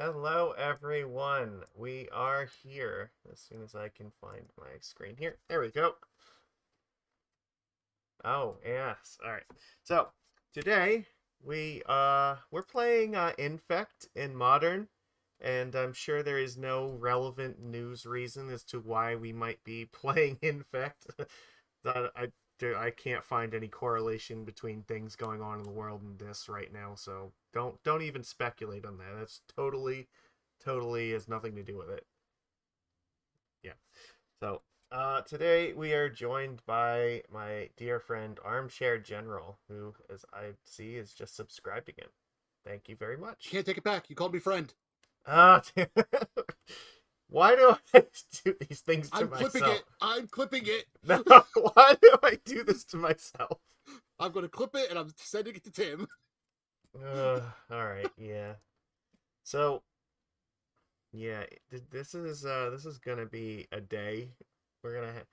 Hello, everyone. We are here as soon as I can find my screen here. There we go. Oh, yes. All right. So, today we're playing Infect in Modern, and I'm sure there is no relevant news reason as to why we might be playing Infect. that I can't find any correlation between things going on in the world and this right now, so don't even speculate on that. That's totally has nothing to do with it. Yeah. So today we are joined by my dear friend Armchair General, who, as I see, is just subscribed again. Thank you very much. Can't take it back. You called me friend. Ah, why do I do these things to I'm myself? clipping it. I'm clipping it. No, why do I do this to myself? I'm going to clip it and I'm sending it to Tim. All right, yeah. So, yeah, this is gonna be a day. We're gonna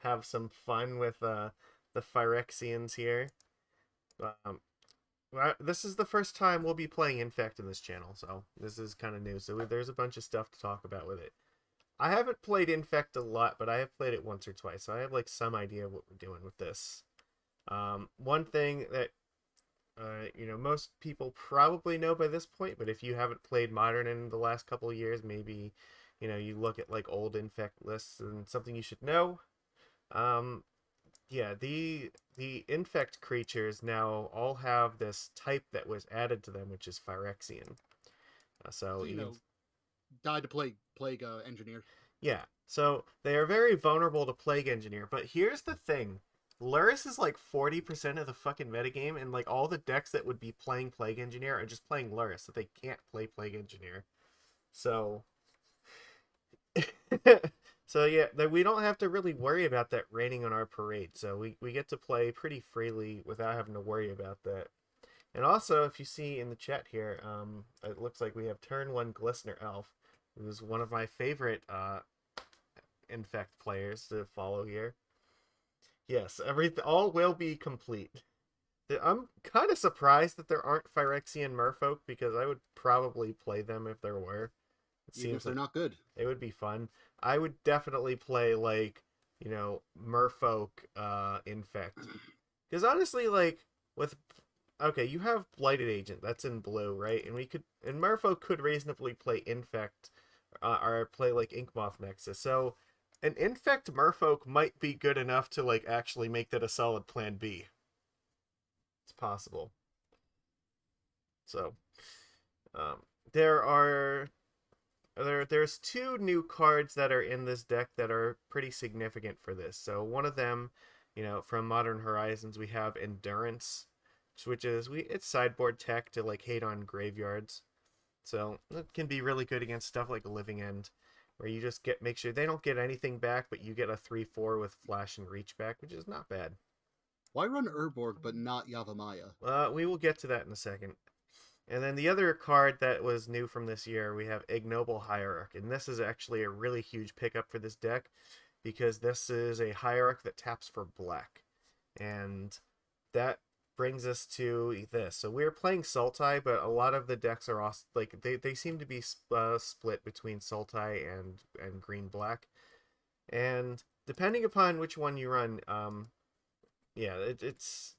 have some fun with the Phyrexians here. Um, this is the first time we'll be playing Infect in this channel, so this is kind of new. So there's a bunch of stuff to talk about with it. I haven't played Infect a lot, but I have played it once or twice, so I have like some idea of what we're doing with this. One thing that most people probably know by this point, but if you haven't played Modern in the last couple of years, maybe, you look at like old Infect lists and something you should know. Um, yeah, the Infect creatures now all have this type that was added to them, which is Phyrexian. So So, you can, died to plague engineer. yeah, so they are very vulnerable to Plague Engineer. But here's the thing: Lurrus is like 40% of the fucking metagame, and like all the decks that would be playing Plague Engineer are just playing Lurrus, so they can't play Plague Engineer. So, so yeah, we don't have to really worry about that raining on our parade. So we get to play pretty freely without having to worry about that. And also, if you see in the chat here, it looks like we have turn one Glistener Elf, who's one of my favorite Infect players to follow here. Yes, everything all will be complete. I'm kind of surprised that there aren't Phyrexian merfolk because I would probably play them if there were. It Even if seems they're like not good. it would be fun. I would definitely play like, merfolk Infect. Because honestly, like with okay, you have Blighted Agent, that's in blue, right? And merfolk could reasonably play Infect or play like Inkmoth Nexus. So an Infect merfolk might be good enough to like actually make that a solid plan B. It's possible. So, um, there are there's two new cards that are in this deck that are pretty significant for this. So one of them, from Modern Horizons, we have Endurance, which is it's sideboard tech to like hate on graveyards. So it can be really good against stuff like Living End, where you just make sure they don't get anything back, but you get a 3/4 with Flash and Reach back, which is not bad. Why run Urborg but not Yavimaya? We will get to that in a second. And then the other card that was new from this year, we have Ignoble Hierarch. And this is actually a really huge pickup for this deck because this is a Hierarch that taps for black. And that brings us to this. So we're playing Sultai, but a lot of the decks are also, like, they seem to be split between Sultai and green-black. And depending upon which one you run, yeah, it's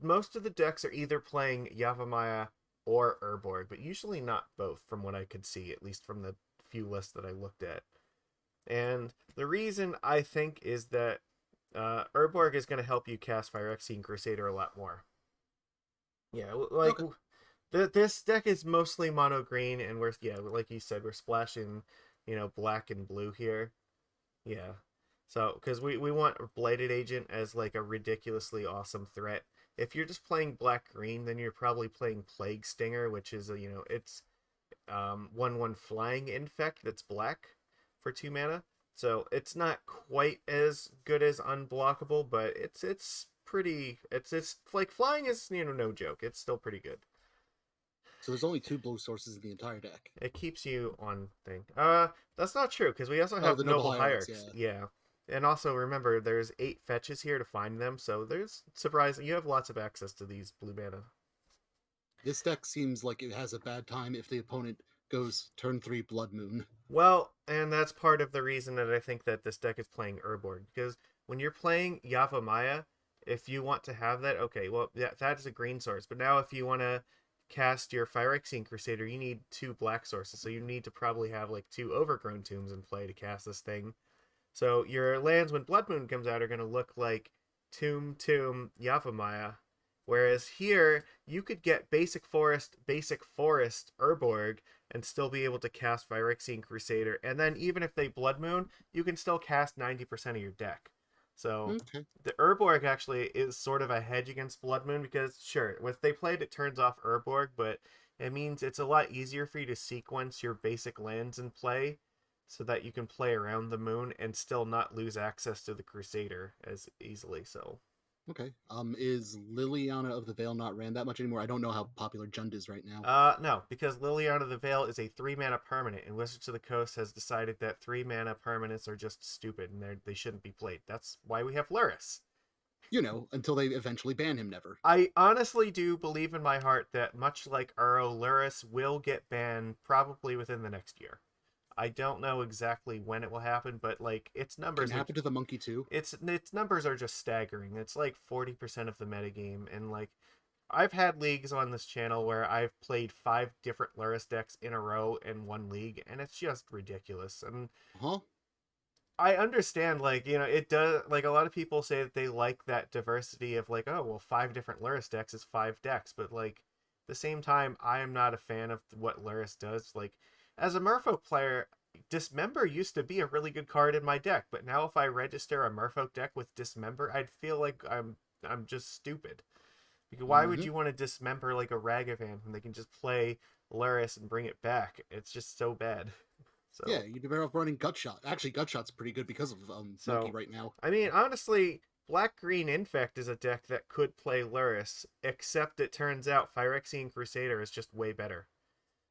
most of the decks are either playing Yavimaya or Urborg, but usually not both from what I could see, at least from the few lists that I looked at. And the reason I think is that Urborg is going to help you cast Phyrexian Crusader a lot more. Yeah, like Okay. this deck is mostly mono green, and like you said, we're splashing, black and blue here. Yeah. So, because we want Blighted Agent as like a ridiculously awesome threat. If you're just playing black green, then you're probably playing Plague Stinger, which is it's 1/1 flying infect that's black for 2 mana. So it's not quite as good as unblockable, but it's pretty. It's like flying is no joke. It's still pretty good. So there's only two blue sources in the entire deck. It keeps you on thing. That's not true because we also Oh, have the Noble Noble Hierarchs, Hierarchs. yeah. Yeah. And also remember, there's 8 fetches here to find them, so there's surprising you have lots of access to these blue mana. This deck seems like it has a bad time if the opponent goes turn 3 Blood Moon. Well, and that's part of the reason that I think that this deck is playing Urborg, because when you're playing Yavimaya, if you want to have that, okay, well, yeah, that is a green source. But now if you want to cast your Phyrexian Crusader, you need 2 black sources, so you need to probably have like 2 Overgrown Tombs in play to cast this thing. So your lands, when Blood Moon comes out, are going to look like Tomb, Yavimaya. Whereas here, you could get Basic Forest, Urborg, and still be able to cast Phyrexian Crusader. And then even if they Blood Moon, you can still cast 90% of your deck. So Okay. the Urborg actually is sort of a hedge against Blood Moon because, sure, if they played, it turns off Urborg, but it means it's a lot easier for you to sequence your basic lands in play so that you can play around the moon and still not lose access to the Crusader as easily. So Okay. Is Liliana of the Veil not ran that much anymore? I don't know how popular Jund is right now. No, because Liliana of the Veil is a 3-mana permanent, and Wizards of the Coast has decided that 3-mana permanents are just stupid and they shouldn't be played. That's why we have Luris. You know, until they eventually ban him, never. I honestly do believe in my heart that much like Uro, Luris will get banned probably within the next year. I don't know exactly when it will happen, but like its numbers Can happen to the monkey too. its numbers are just staggering. It's like 40% of the metagame, and like I've had leagues on this channel where I've played 5 different Luris decks in a row in one league, and it's just ridiculous. And Huh? I understand, like, you know, it does, like, a lot of people say that they like that diversity of, like, oh, well, 5 different Luris decks is 5 decks, but, like, at the same time, I am not a fan of what Luris does. Like, as a Merfolk player, Dismember used to be a really good card in my deck, but now if I register a Merfolk deck with Dismember, I'd feel like I'm just stupid. Because why would you want to dismember, like, a Ragavan when they can just play Luris and bring it back? It's just so bad. So Yeah, you'd be better off running Gutshot. Actually, Gutshot's pretty good because of Monkey right now. I mean, honestly, Black-Green Infect is a deck that could play Luris, except it turns out Phyrexian Crusader is just way better.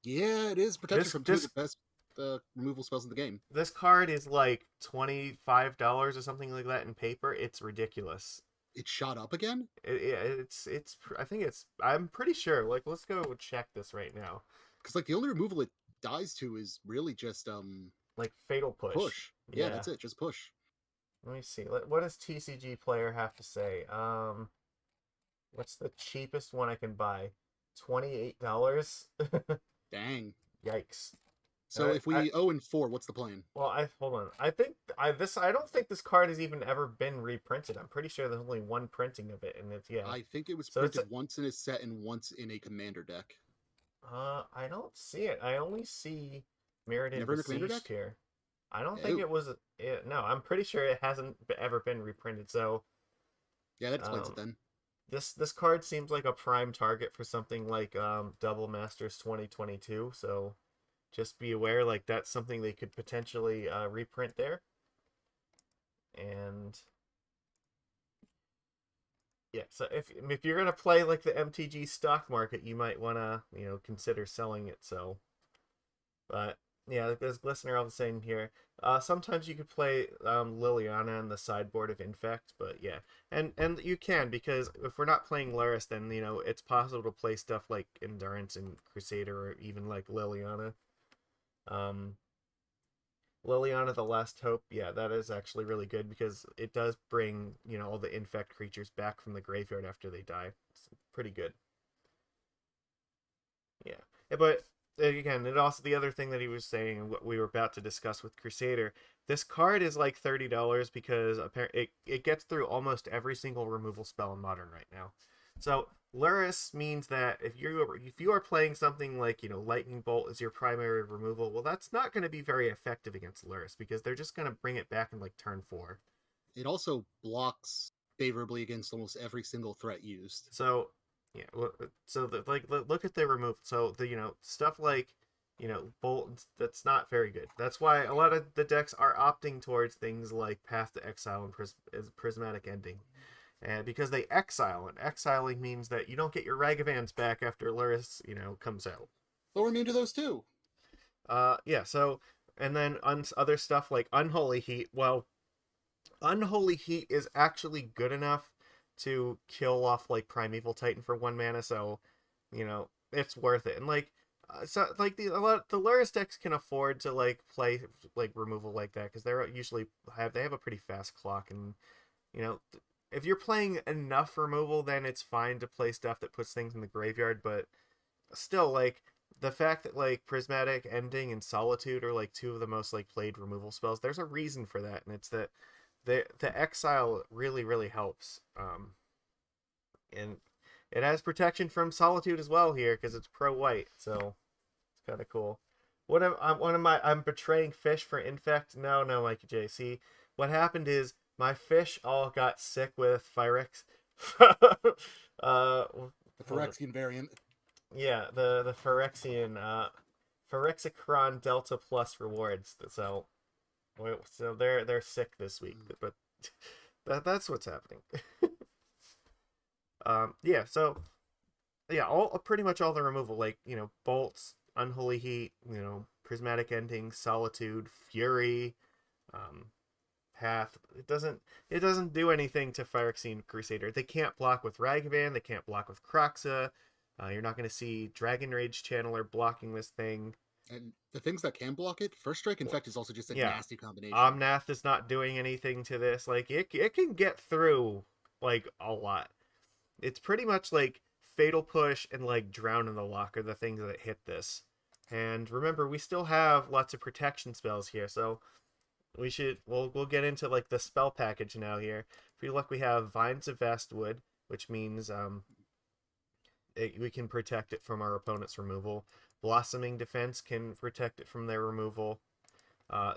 Yeah, it is protection from 2 of the best removal spells in the game. This card is like $25 or something like that in paper. It's ridiculous. It shot up again? It's I think it's, I'm pretty sure. Like, let's go check this right now. Because like the only removal it dies to is really just like Fatal Push. Yeah, that's it. Just push. Let me see. What does TCG Player have to say? What's the cheapest one I can buy? $28. Dang. Yikes. So if we 0-4, what's the plan? Well, hold on. I think I don't think this card has even ever been reprinted. I'm pretty sure there's only one printing of it, and it's I think it was printed once in a set and once in a commander deck. I don't see it. I only see Mirrodin Besieged here. I don't think it was. No, I'm pretty sure it hasn't ever been reprinted. So yeah, that explains it then. This card seems like a prime target for something like Double Masters 2022. So just be aware, like that's something they could potentially reprint there. And yeah, so if you're gonna play like the MTG stock market, you might wanna consider selling it. So, but yeah, there's Glistener Elf saying here. Sometimes you could play Liliana in the sideboard of Infect, but yeah, and you can, because if we're not playing Luris, then it's possible to play stuff like Endurance and Crusader, or even like Liliana. Liliana the Last Hope, yeah, that is actually really good because it does bring all the Infect creatures back from the graveyard after they die. It's pretty good. Yeah, but again, it also, the other thing that he was saying, and what we were about to discuss with Crusader, this card is like $30 because apparently it gets through almost every single removal spell in Modern right now. So Luris means that if you are playing something like Lightning Bolt as your primary removal, well, that's not going to be very effective against Luris because they're just going to bring it back in like turn 4. It also blocks favorably against almost every single threat used. So yeah, so look at the removal. So the stuff like Bolt, that's not very good. That's why a lot of the decks are opting towards things like Path to Exile and Prismatic Ending. And because they exile, and exiling means that you don't get your Ragavans back after Luris, comes out. They'll remain to those too. Yeah, so, and then other stuff like Unholy Heat. Well, Unholy Heat is actually good enough to kill off like Primeval Titan for 1 mana, so, it's worth it. And like, so like the Lurrus decks can afford to like play like removal like that because they're usually they have a pretty fast clock, and you know, if you're playing enough removal, then it's fine to play stuff that puts things in the graveyard. But still, like the fact that like Prismatic Ending and Solitude are like two of the most like played removal spells, there's a reason for that, and it's that the exile really helps. And it has protection from Solitude as well here because it's pro white, so it's kind of cool. I'm betraying fish for Infect. No, Mikey J. See, what happened is my fish all got sick with Phyrex. uh, The Phyrexian variant. yeah, the Phyrexian Phyrexicron Delta Plus rewards. So they're sick this week, but that's what's happening. Yeah, so yeah, all pretty much all the removal, like bolts, unholy heat, prismatic ending, solitude, fury, path. It doesn't do anything to Phyrexian Crusader. They can't block with Ragavan. They can't block with Kroxa. You're not going to see Dragon Rage Channeler blocking this thing. And the things that can block it, First Strike Infect is also just a Yeah, nasty combination. Omnath is not doing anything to this. Like it can get through like a lot. It's pretty much like Fatal Push and like Drown in the Lock are the things that hit this. And remember, we still have lots of protection spells here, so we'll get into like the spell package now here. For you look, we have Vines of Vastwood, which means we can protect it from our opponent's removal. Blossoming Defense can protect it from their removal.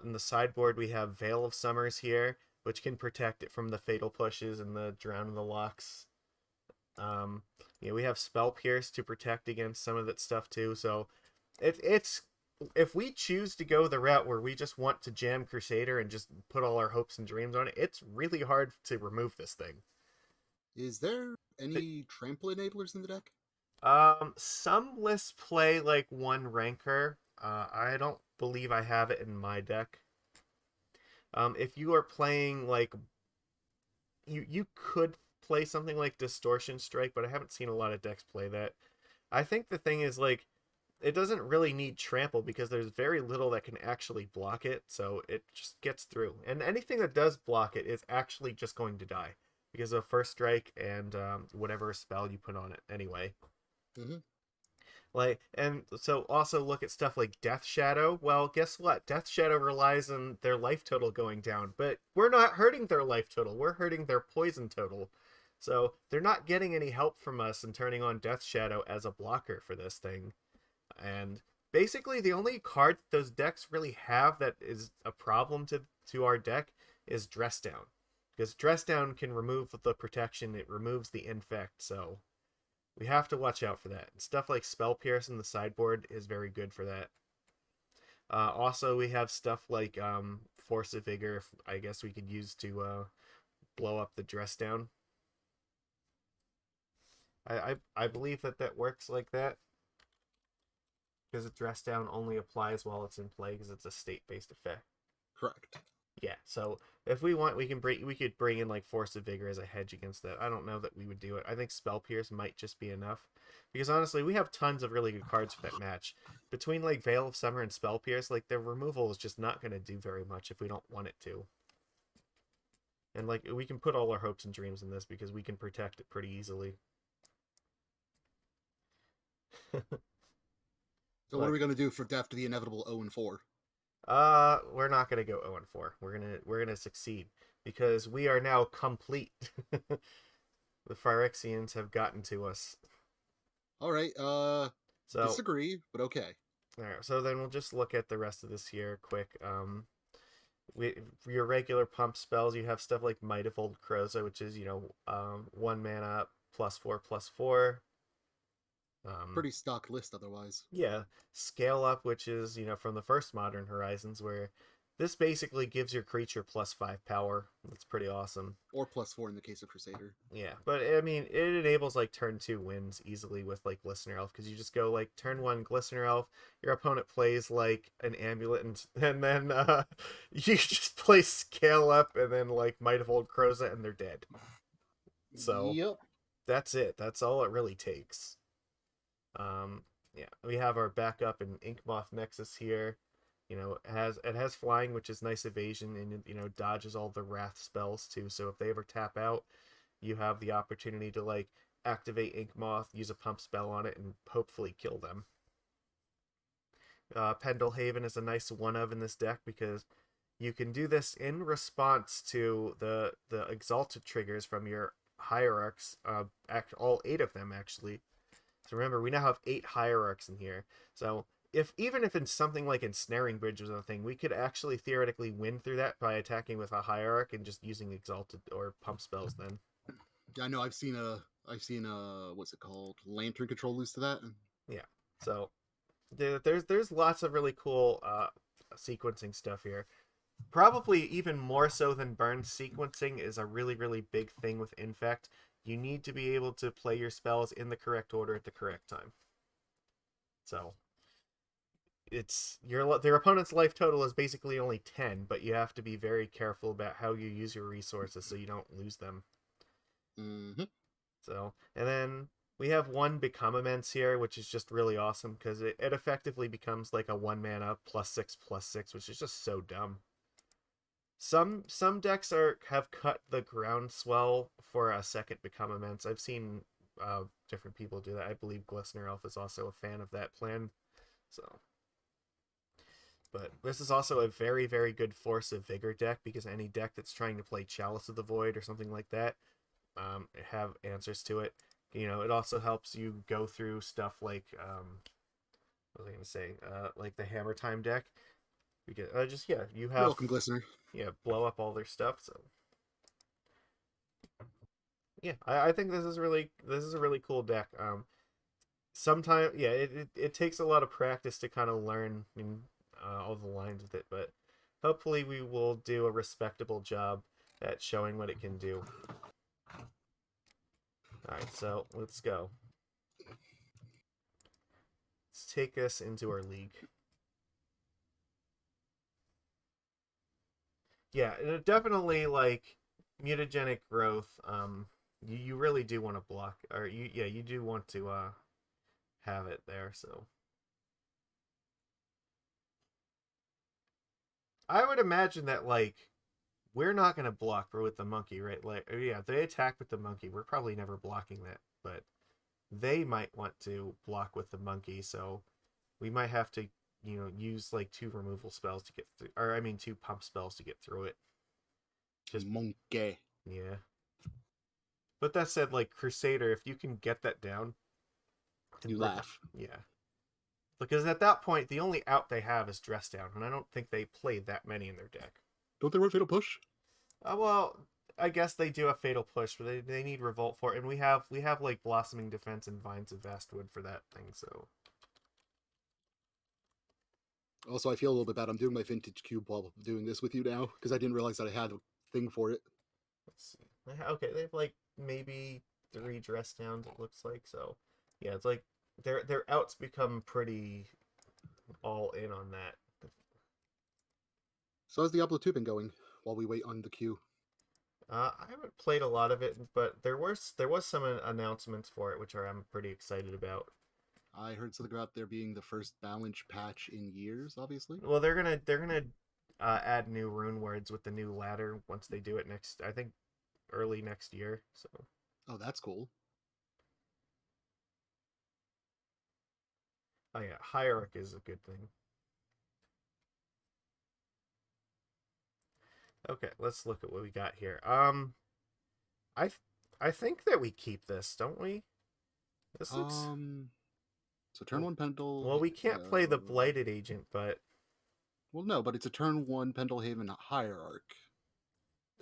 In the sideboard, we have Veil of Summers here, which can protect it from the Fatal Pushes and the Drown in the Locks. We have Spell Pierce to protect against some of that stuff too. So it's if we choose to go the route where we just want to jam Crusader and just put all our hopes and dreams on it, it's really hard to remove this thing. Is there any trample enablers in the deck? Some lists play like one Rancor. I don't believe I have it in my deck. If you are playing like you could play something like Distortion Strike, but I haven't seen a lot of decks play that. I think the thing is like it doesn't really need trample because there's very little that can actually block it, so it just gets through. And anything that does block it is actually just going to die because of First Strike and whatever spell you put on it anyway. Mm-hmm. Like, and so also look at stuff like Death Shadow. Well, guess what? Death Shadow relies on their life total going down, but we're not hurting their life total. We're hurting their poison total. So they're not getting any help from us in turning on Death Shadow as a blocker for this thing. And basically the only card those decks really have that is a problem to our deck is Dress Down. Because Dress Down can remove the protection, it removes the infect, so we have to watch out for that. Stuff like Spell Pierce in the sideboard is very good for that. Also, we have stuff like Force of Vigor, I guess we could use to blow up the Dress Down. I believe that works like that. Because a Dress Down only applies while it's in play because it's a state-based effect. Correct. Yeah, so if we want, we could bring in like Force of Vigor as a hedge against that. I don't know that we would do it. I think Spell Pierce might just be enough. Because honestly, we have tons of really good cards for that match. Between like Veil of Summer and Spell Pierce, like their removal is just not going to do very much if we don't want it to. And like we can put all our hopes and dreams in this because we can protect it pretty easily. So what are we going to do for after the inevitable 0-4? We're not gonna go 0-4. We're gonna succeed because we are now complete. The Phyrexians have gotten to us. All right. So disagree, but okay. All right. So then we'll just look at the rest of this here quick. Your regular pump spells, you have stuff like Might of Old Krosa, which is 1 mana +4/+4. Pretty stock list otherwise. Yeah, Scale Up, which is from the first Modern Horizons, where this basically gives your creature +5 power. That's pretty awesome. Or +4 in the case of Crusader. Yeah, but I mean, it enables like turn 2 wins easily with like Glistener Elf because you just go like turn 1 Glistener Elf, your opponent plays like an Amulet, and then you just play Scale Up and then like Might of Old Krosa, and they're dead. So yep. that's it. That's all it really takes. Yeah, we have our backup in Inkmoth Nexus here. You know, it has flying, which is nice evasion, and dodges all the wrath spells too. So if they ever tap out, you have the opportunity to like activate Inkmoth, use a pump spell on it, and hopefully kill them. Pendelhaven is a nice one of in this deck because you can do this in response to the exalted triggers from your hierarchs. All 8 of them actually. So remember, we now have 8 hierarchs in here. So even if in something like Ensnaring Bridge was a thing, we could actually theoretically win through that by attacking with a hierarch and just using exalted or pump spells then. Yeah, I know. I've seen what's it called? Lantern control loose to that. Yeah. So there's lots of really cool sequencing stuff here. Probably even more so than burn, sequencing is a really, really big thing with Infect. You need to be able to play your spells in the correct order at the correct time. So it's their opponent's life total is basically only 10, but you have to be very careful about how you use your resources so you don't lose them. Mm-hmm. So, and then we have one Become Immense here, which is just really awesome because it effectively becomes like a 1 mana +6/+6, which is just so dumb. Some decks have cut the Groundswell for a second Become Immense. I've seen different people do that. I believe Glistener Elf is also a fan of that plan. So, but this is also a very, very good Force of Vigor deck because any deck that's trying to play Chalice of the Void or something like that have answers to it. It also helps you go through stuff like what was I going to say? Like the Hammer Time deck. Because you have Welcome, Glistener. blow up all their stuff. So yeah, I think this is a really cool deck. Sometimes it takes a lot of practice to kind of learn all the lines with it, but hopefully we will do a respectable job at showing what it can do. Alright, so let's go. Let's take us into our league. Yeah, definitely like Mutagenic Growth. You really do want to block, or you do want to have it there. So I would imagine that like we're not gonna block with the monkey, right? Like yeah, they attack with the monkey. We're probably never blocking that, but they might want to block with the monkey, so we might have to use like 2 removal spells to get through, or I mean 2 pump spells to get through it. Just monkey. Yeah. But that said, like Crusader, if you can get that down, you laugh. Yeah. Because at that point, the only out they have is Dress Down, and I don't think they play that many in their deck. Don't they run Fatal Push? Well, I guess they do a Fatal Push, but they need Revolt for it, and we have like Blossoming Defense and Vines of Vastwood for that thing. So also, I feel a little bit bad. I'm doing my Vintage Cube while doing this with you now because I didn't realize that I had a thing for it. let's see. Okay, they have like maybe 3 Dress Downs. It looks like so. Yeah, it's like their outs become pretty all in on that. So how's Diablo 2 been going while we wait on the queue? I haven't played a lot of it, but there was some announcements for it, which I'm pretty excited about. I heard something about there being the first balance patch in years, obviously. Well, they're gonna add new rune words with the new ladder once they do it next. I think early next year. So. Oh, that's cool. Oh yeah, Hierarch is a good thing. Okay, let's look at what we got here. I think that we keep this, don't we? This looks. So turn 1 Pendle. Well, we can't play the Blighted Agent, but. Well, no, but it's a turn 1 Pendelhaven Hierarch.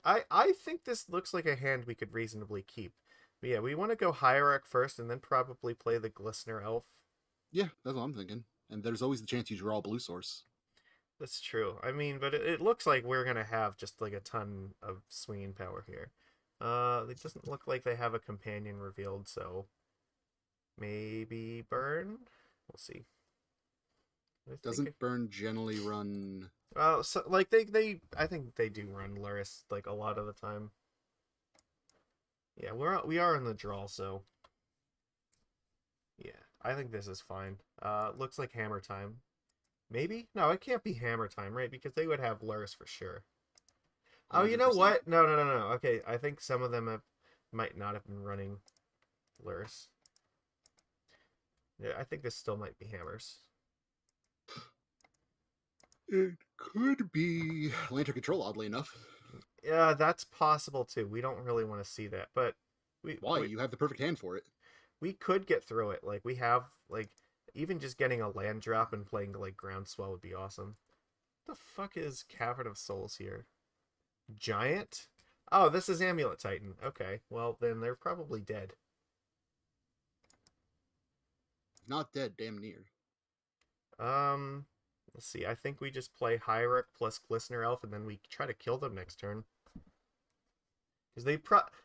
I think this looks like a hand we could reasonably keep. But yeah, we want to go Hierarch first, and then probably play the Glistener Elf. Yeah, that's what I'm thinking. And there's always the chance you draw a blue source. That's true. I mean, but it looks like we're gonna have just like a ton of swinging power here. It doesn't look like they have a companion revealed, so maybe burn. We'll see. Doesn't burn generally run? So like they I think they do run Luris like a lot of the time. Yeah, we are in the draw, so yeah. I think this is fine. Looks like hammer time. Maybe? No, it can't be hammer time, right? Because they would have lures for sure. Oh, you know 100%. what? No. Okay, I think some of them might not have been running lures. Yeah, I think this still might be hammers. It could be Lantern Control, oddly enough. Yeah, that's possible too. We don't really want to see that, but Why? You have the perfect hand for it. we could get through it. Like we have like even just getting a land drop and playing like Groundswell would be awesome. What the fuck is Cavern of Souls here? Giant? Oh, this is Amulet Titan. Okay, well then they're probably dead. Not dead, damn near. Um, let's see. I think we just play Hierarch plus Glistener Elf, and then we try to kill them next turn. Because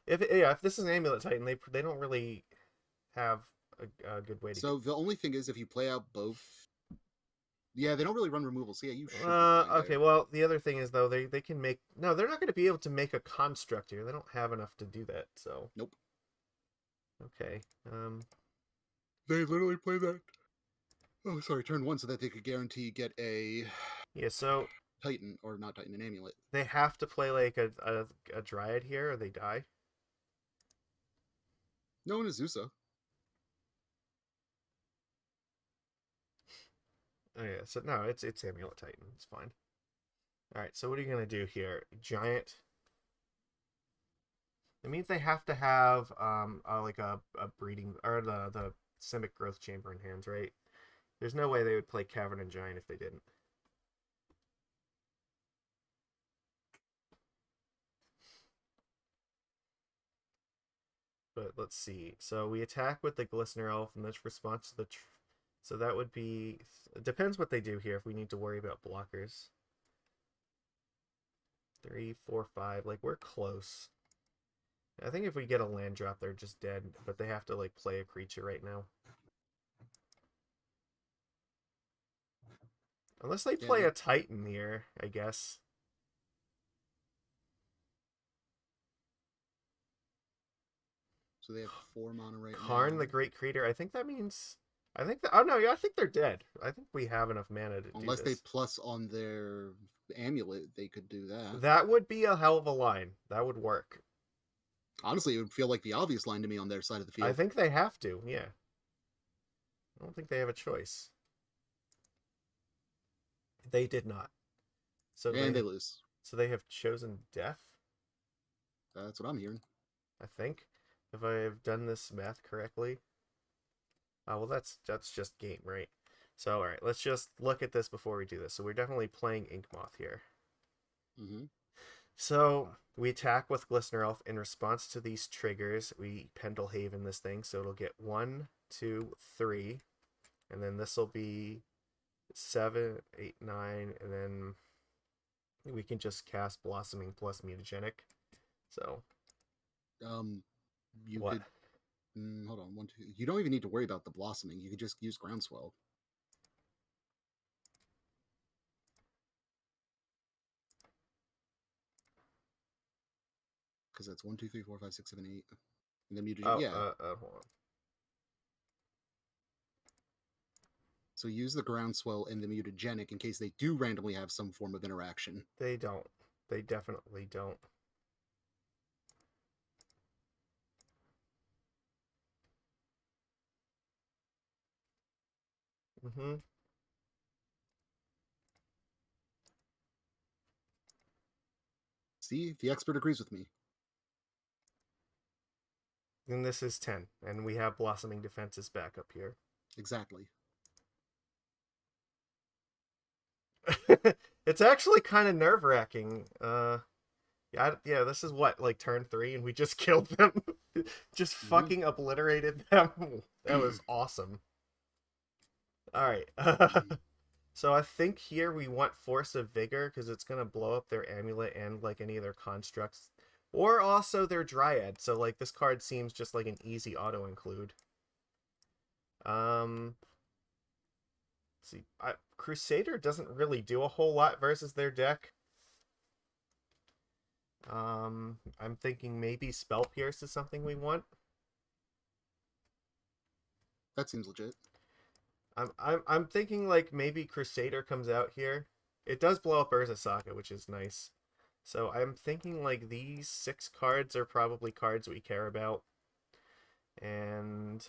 if this is an Amulet Titan, they don't really have a good way to. So the only thing is, if you play out both, yeah, they don't really run removal. So yeah, you should be fine Okay. there. Well, the other thing is though they can make no. They're not going to be able to make a construct here. They don't have enough to do that. So Nope. okay. They literally play that. Oh, sorry, turn 1 so that they could guarantee get a Yeah. So Titan, or not Titan, an Amulet. they have to play like a Dryad here, or they die. No one is Zusa. Oh yeah. So no, it's Amulet Titan. It's fine. All right. So what are you gonna do here? Giant. It means they have to have like a breeding or the Simic Growth Chamber in hands, right? There's no way they would play Cavern and Giant if they didn't. But let's see. So we attack with the Glistener Elf, and this response to the. So that would be. It depends what they do here. If we need to worry about blockers. 3, 4, 5. Like we're close. I think if we get a land drop, they're just dead. But they have to like play a creature right now. Unless they play a Titan here, I guess. So they have 4 mana right now. Karn, the Great Creator. I think that means. I think that. Oh no, yeah, I think they're dead. I think we have enough mana to Unless do they this. plus on their Amulet, they could do that. That would be a hell of a line. That would work. Honestly, it would feel like the obvious line to me on their side of the field. I think they have to. Yeah. I don't think they have a choice. They did not. So and they lose. So they have chosen death. That's what I'm hearing. I think, if I have done this math correctly. Oh well, that's just game, right? So all right, let's just look at this before we do this. So we're definitely playing Inkmoth here. Mm-hmm. So we attack with Glistener Elf. In response to these triggers, we Pendelhaven this thing, so it'll get 1, 2, 3, and then this will be 7, 8, 9, and then we can just cast Blossoming plus Mutagenic. So, you what? could. Hold on, 1, 2. You don't even need to worry about the Blossoming. You could just use Groundswell. Because that's 1, 2, 3, 4, 5, 6, 7, 8. And then Mutagenic. Hold on. So use the Groundswell and the Mutagenic in case they do randomly have some form of interaction. They don't. They definitely don't. Mm-hmm. See, the expert agrees with me. And this is 10, and we have Blossoming Defenses back up here. Exactly. It's actually kind of nerve-wracking. Yeah, this is what, like turn 3, and we just killed them. Just fucking obliterated them. That was awesome. Alright. So I think here we want Force of Vigor, because it's going to blow up their Amulet and like any of their constructs. Or also their Dryad. So like this card seems just like an easy auto-include. Let's see. Crusader doesn't really do a whole lot versus their deck. I'm thinking maybe Spell Pierce is something we want. That seems legit. I'm thinking like maybe Crusader comes out here. It does blow up Urza Saga, which is nice. So I'm thinking like these 6 cards are probably cards we care about. And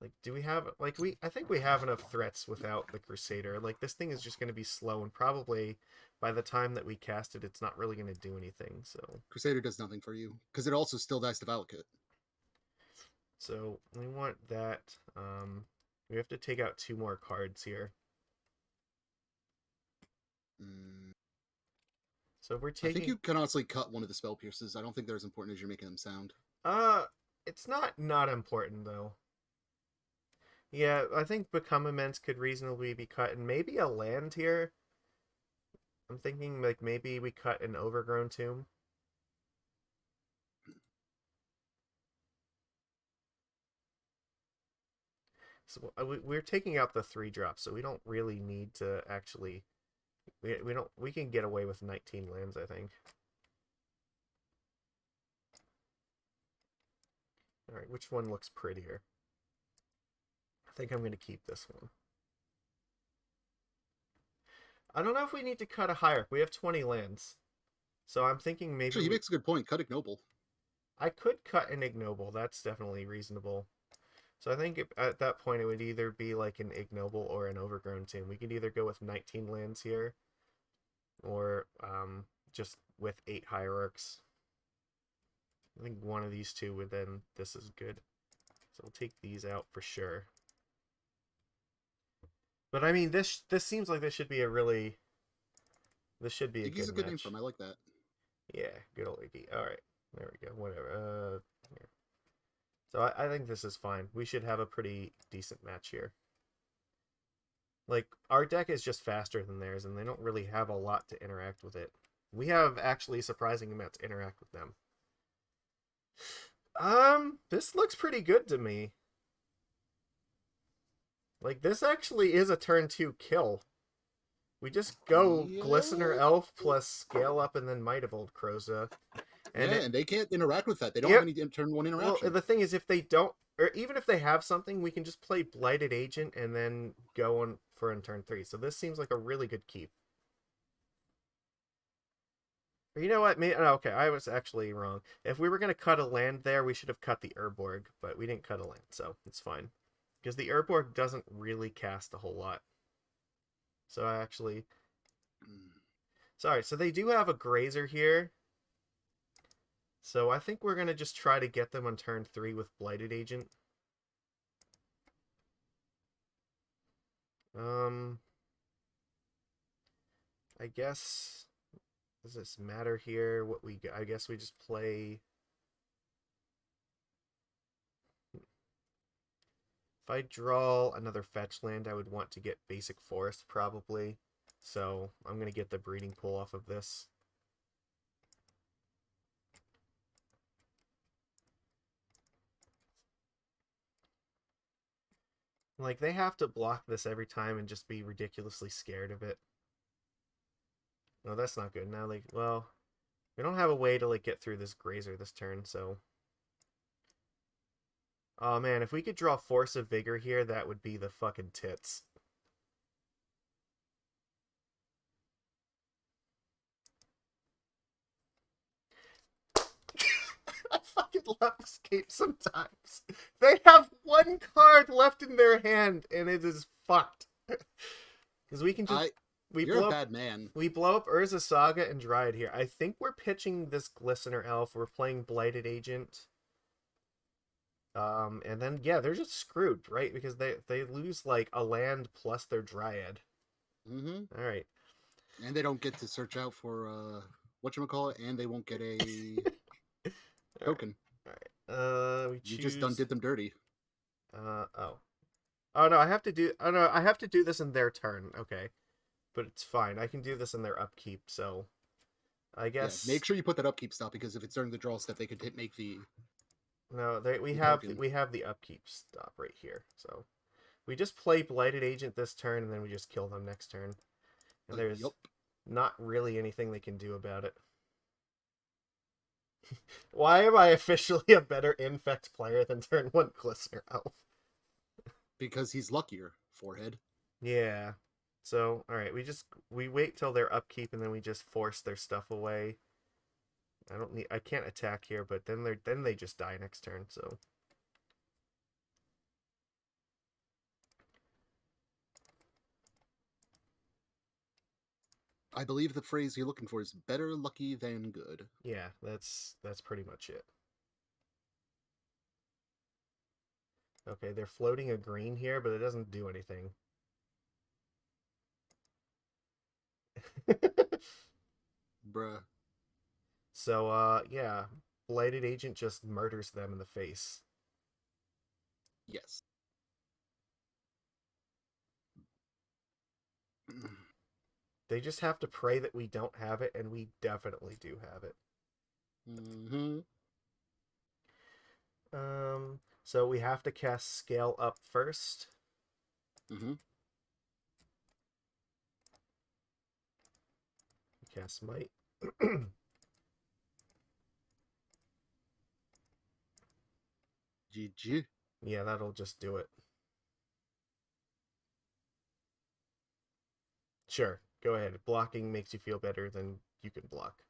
like, do we have like I think we have enough threats without the Crusader. Like this thing is just going to be slow, and probably by the time that we cast it, it's not really going to do anything. Crusader does nothing for you because it also still dies to Valakut. So we want that. We have to take out 2 more cards here. So we're taking. I think you can honestly cut one of the spell pierces. I don't think they're as important as you're making them sound. It's not important though. Yeah, I think Become Immense could reasonably be cut, and maybe a land here. I'm thinking like maybe we cut an Overgrown Tomb. So we're taking out the 3 drops, so we don't really need to actually. We can get away with 19 lands, I think. All right, which one looks prettier? I think I'm going to keep this one. I don't know if we need to cut a Hierarch. We have 20 lands. So I'm thinking maybe... Actually, he makes a good point. Cut Ignoble. I could cut an Ignoble. That's definitely reasonable. So I think at that point it would either be like an Ignoble or an Overgrown Tomb. We could either go with 19 lands here, or just with 8 Hierarchs. I think one of these two would then... This is good. So we'll take these out for sure. But I mean, this seems like this should be a really... This should be a good match. Iggy's a good name for him. I like that. Yeah, good old Iggy. All right, there we go. Whatever. Here. So I think this is fine. We should have a pretty decent match here. Like, our deck is just faster than theirs, and they don't really have a lot to interact with it. We have actually surprising amounts to interact with them. This looks pretty good to me. Like, this actually is a turn 2 kill. We just go Glistener Elf plus Scale Up and then Might of Old Krosa. And they can't interact with that. They don't have any turn 1 interaction. Well, the thing is, if they don't, or even if they have something, we can just play Blighted Agent and then go on for in turn 3. So this seems like a really good keep. Or you know what? Okay, I was actually wrong. If we were going to cut a land there, we should have cut the Urborg, but we didn't cut a land, so it's fine. Because the Urborg doesn't really cast a whole lot. So I actually... Sorry, so they do have a Grazer here. So I think we're going to just try to get them on turn 3 with Blighted Agent. I guess... Does this matter here? I guess we just play... If I draw another fetch land, I would want to get Basic Forest, probably. So I'm going to get the Breeding Pool off of this. Like, they have to block this every time and just be ridiculously scared of it. No, that's not good. Now, like, well, we don't have a way to, like, get through this Grazer this turn, so... Oh, man, if we could draw Force of Vigor here, that would be the fucking tits. I fucking love Escape sometimes. They have 1 card left in their hand, and it is fucked. Because we can just... You're a bad man. We blow up Urza Saga and Dryad here. I think we're pitching this Glistener Elf. We're playing Blighted Agent. And then, yeah, they're just screwed, right? Because they lose, like, a land plus their Dryad. Mm-hmm. All right. And they don't get to search out for, whatchamacallit, and they won't get a token. All right. We choose... You just done did them dirty. Oh. Oh, no, I have to do... Oh, no, I have to do this in their turn. Okay. But it's fine. I can do this in their upkeep, so... I guess... Yeah, make sure you put that upkeep stop, because if it's during the draw step, they could make the... No, we have the upkeep stop right here. So we just play Blighted Agent this turn, and then we just kill them next turn. And there's not really anything they can do about it. Why am I officially a better Infect player than turn 1 Glistener Elf? Because he's luckier, forehead. Yeah. So, all right, we wait till their upkeep and then we just force their stuff away. I can't attack here, but then they just die next turn, so I believe the phrase you're looking for is better lucky than good. yeah, that's pretty much it. Okay, they're floating a green here, but it doesn't do anything. Bruh. So, yeah, Blighted Agent just murders them in the face. Yes. They just have to pray that we don't have it, and we definitely do have it. Mm-hmm. So we have to cast Scale Up first. Mm-hmm. Cast Might. GG. Yeah, that'll just do it. Sure, go ahead. Blocking makes you feel better, then you can block.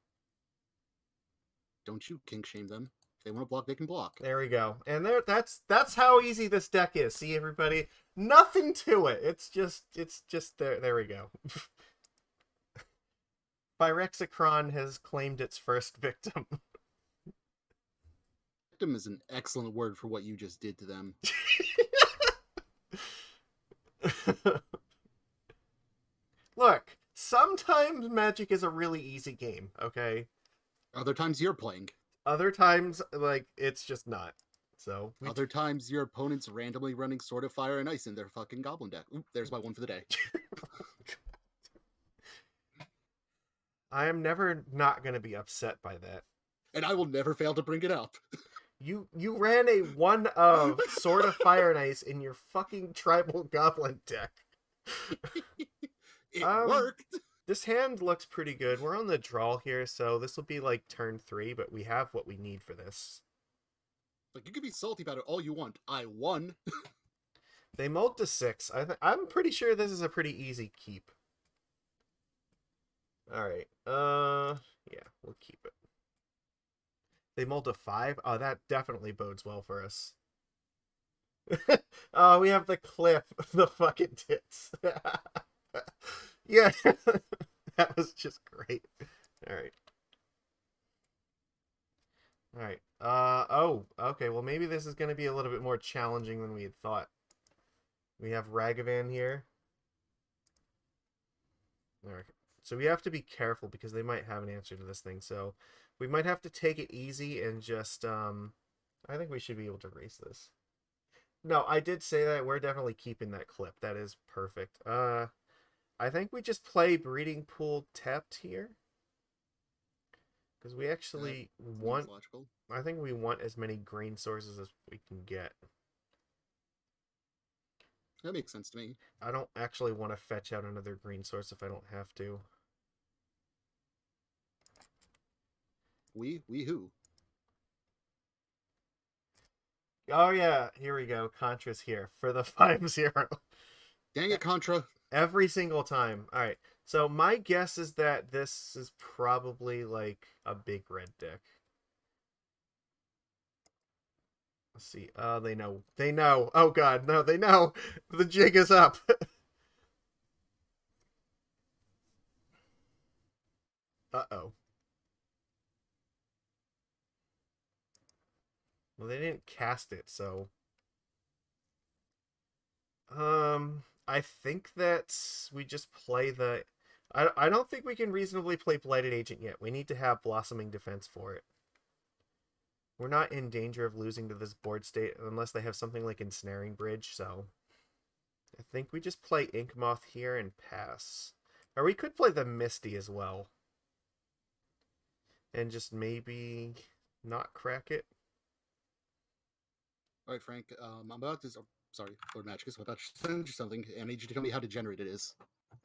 Don't you kink shame them. If they want to block, they can block. There we go. And that's how easy this deck is. See, everybody? Nothing to it. It's just there we go. Phyrexian has claimed its first victim. Victim is an excellent word for what you just did to them. Look, sometimes Magic is a really easy game, okay? Other times you're playing. Other times, like, it's just not. So Other times your opponent's randomly running Sword of Fire and Ice in their fucking Goblin deck. Oop, there's my one for the day. I am never not going to be upset by that. And I will never fail to bring it up. You ran a 1 of Sword of Fire and Ice in your fucking Tribal Goblin deck. It worked. This hand looks pretty good. We're on the draw here, so this will be like turn 3, but we have what we need for this. Like, you can be salty about it all you want. I won. They mulled to 6. I'm pretty sure this is a pretty easy keep. Alright. Yeah, we'll keep it. They mulled to 5? Oh, that definitely bodes well for us. Oh, we have the clip. The fucking tits. Yeah. That was just great. Alright. Alright. Oh, okay. Well, maybe this is going to be a little bit more challenging than we had thought. We have Ragavan here. Alright. So we have to be careful because they might have an answer to this thing. So we might have to take it easy and just, I think we should be able to race this. No, I did say that. We're definitely keeping that clip. That is perfect. I think we just play Breeding Pool tapped here. Because we actually want... Logical. I think we want as many green sources as we can get. That makes sense to me. I don't actually want to fetch out another green source if I don't have to. We who? Oh yeah, here we go. Contra's here for the 5-0. Dang it, Contra. Every single time. Alright, so my guess is that this is probably like a big red deck. Let's see. They know. They know. Oh god, no, they know. The jig is up. Uh-oh. Well, they didn't cast it, so... I think that we just play the... I don't think we can reasonably play Blighted Agent yet. We need to have Blossoming Defense for it. We're not in danger of losing to this board state unless they have something like Ensnaring Bridge, so... I think we just play Inkmoth here and pass. Or we could play the Misty as well. And just maybe not crack it. Alright, Frank, I'm about to... sorry, Lord Magicus, I'm about to send you something, and I need you to tell me how degenerate it is.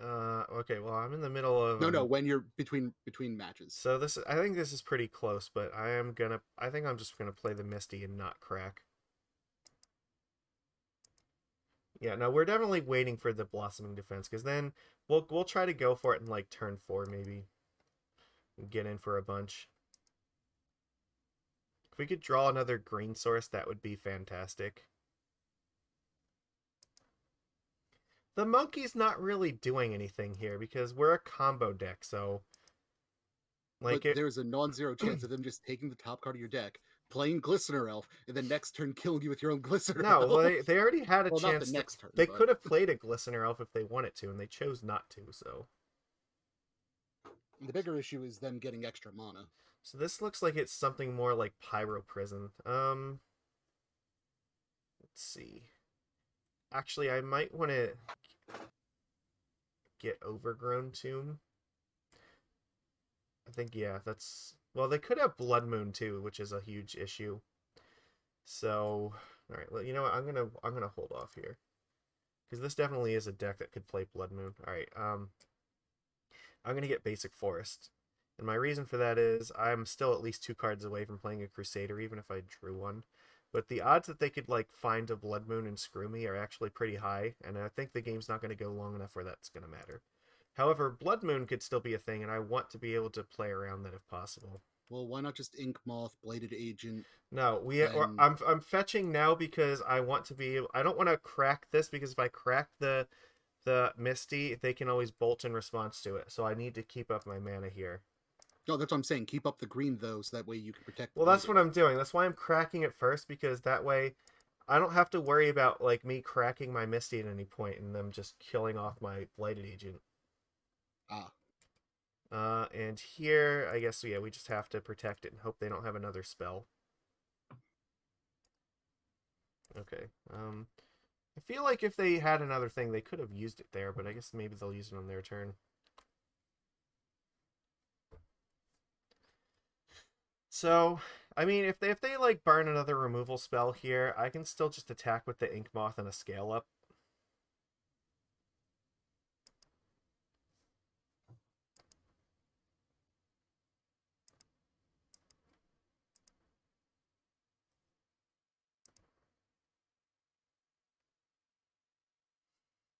Okay, well, I'm in the middle of... No, when you're between matches. So I think this is pretty close, but I think I'm just gonna play the Misty and not crack. Yeah, no, we're definitely waiting for the Blossoming Defense, because then we'll try to go for it in like turn 4 maybe. Get in for a bunch. If we could draw another green source, that would be fantastic. The monkey's not really doing anything here because we're a combo deck, so like But there's a non-zero chance of them just taking the top card of your deck, playing Glistener Elf, and then next turn killing you with your own Glistener no, Elf. they already had a Well, not the chance to. next turn, They but could have played a Glistener Elf if they wanted to, and they chose not to. So the bigger issue is them getting extra mana. so this looks like it's something more like Pyro Prison. Let's see. Actually, I might want to get Overgrown Tomb. I think, yeah, that's... Well, they could have Blood Moon, too, which is a huge issue. So, alright, well, you know what? I'm gonna hold off here. Because this definitely is a deck that could play Blood Moon. Alright, I'm gonna get Basic Forest. And my reason for that is I'm still at least 2 cards away from playing a Crusader, even if I drew one. But the odds that they could, like, find a Blood Moon and screw me are actually pretty high, and I think the game's not going to go long enough where that's going to matter. However, Blood Moon could still be a thing, and I want to be able to play around that if possible. Well, why not just Inkmoth, Blighted Agent? No, Then... I'm fetching now because I want to be able, I don't want to crack this, because if I crack the Misty, they can always bolt in response to it. So I need to keep up my mana here. No, that's what I'm saying. Keep up the green, though, so that way you can protect the Well, that's Blighted. what I'm doing. That's why I'm cracking it first, because that way I don't have to worry about like me cracking my Misty at any point and them just killing off my Blighted Agent. Ah. And here, I guess, yeah, we just have to protect it and hope they don't have another spell. Okay. I feel like if they had another thing, they could have used it there, but I guess maybe they'll use it on their turn. So, I mean, if they like burn another removal spell here, I can still just attack with the Inkmoth and a scale up.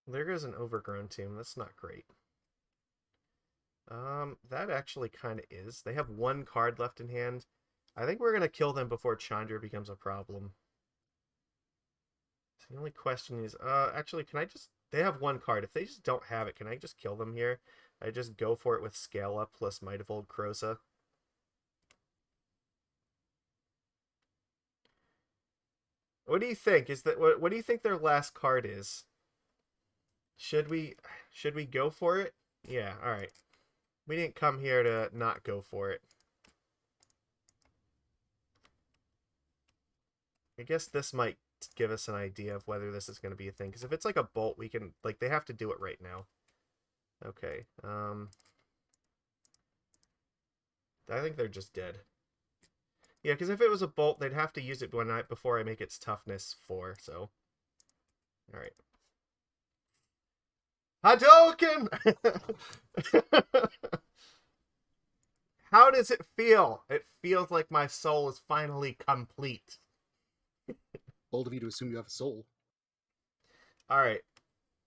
There goes an Overgrown Tomb. That's not great. That actually kind of is. They have 1 card left in hand. I think we're going to kill them before Chandra becomes a problem. So the only question is, actually, can I just... They have 1 card. If they just don't have it, can I just kill them here? I just go for it with Scale Up plus Might of Old Krosa. What do you think? Is that what do you think their last card is? Should we go for it? Yeah, all right. We didn't come here to not go for it. I guess this might give us an idea of whether this is going to be a thing. Because if it's like a bolt, we can... Like, they have to do it right now. Okay. I think they're just dead. Yeah, because if it was a bolt, they'd have to use it one night before I make its toughness 4, so... Alright. Hadouken! How does it feel? It feels like my soul is finally complete. Bold of you to assume you have a soul. Alright.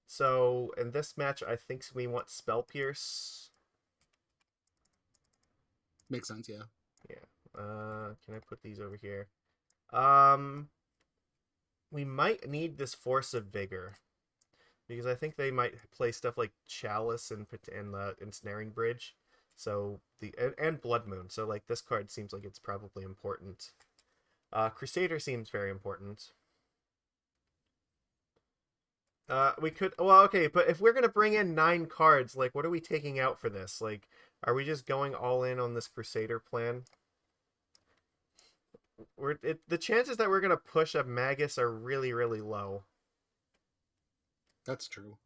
So, in this match, I think we want Spell Pierce. Makes sense, yeah. Yeah. Can I put these over here? We might need this Force of Vigor. Because I think they might play stuff like Chalice and the Ensnaring Bridge. So, and Blood Moon. So, like, this card seems like it's probably important. Crusader seems very important. We could... Well, okay, but if we're going to bring in 9 cards, like, what are we taking out for this? Like, are we just going all in on this Crusader plan? The chances that we're going to push a Magus are really, really low. That's true.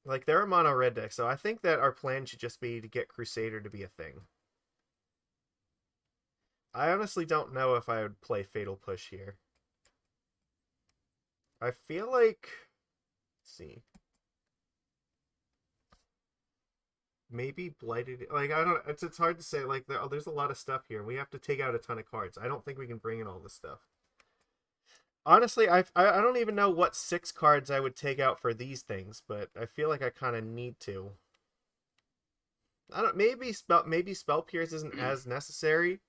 Like, they're a mono red deck, so I think that our plan should just be to get Crusader to be a thing. I honestly don't know if I would play Fatal Push here. I feel like... Let's see. Maybe Blighted... Like, I don't... It's hard to say. Like, there's a lot of stuff here. We have to take out a ton of cards. I don't think we can bring in all this stuff. Honestly, I don't even know what 6 cards I would take out for these things, but I feel like I kind of need to. I don't. Maybe spell pierce isn't as necessary.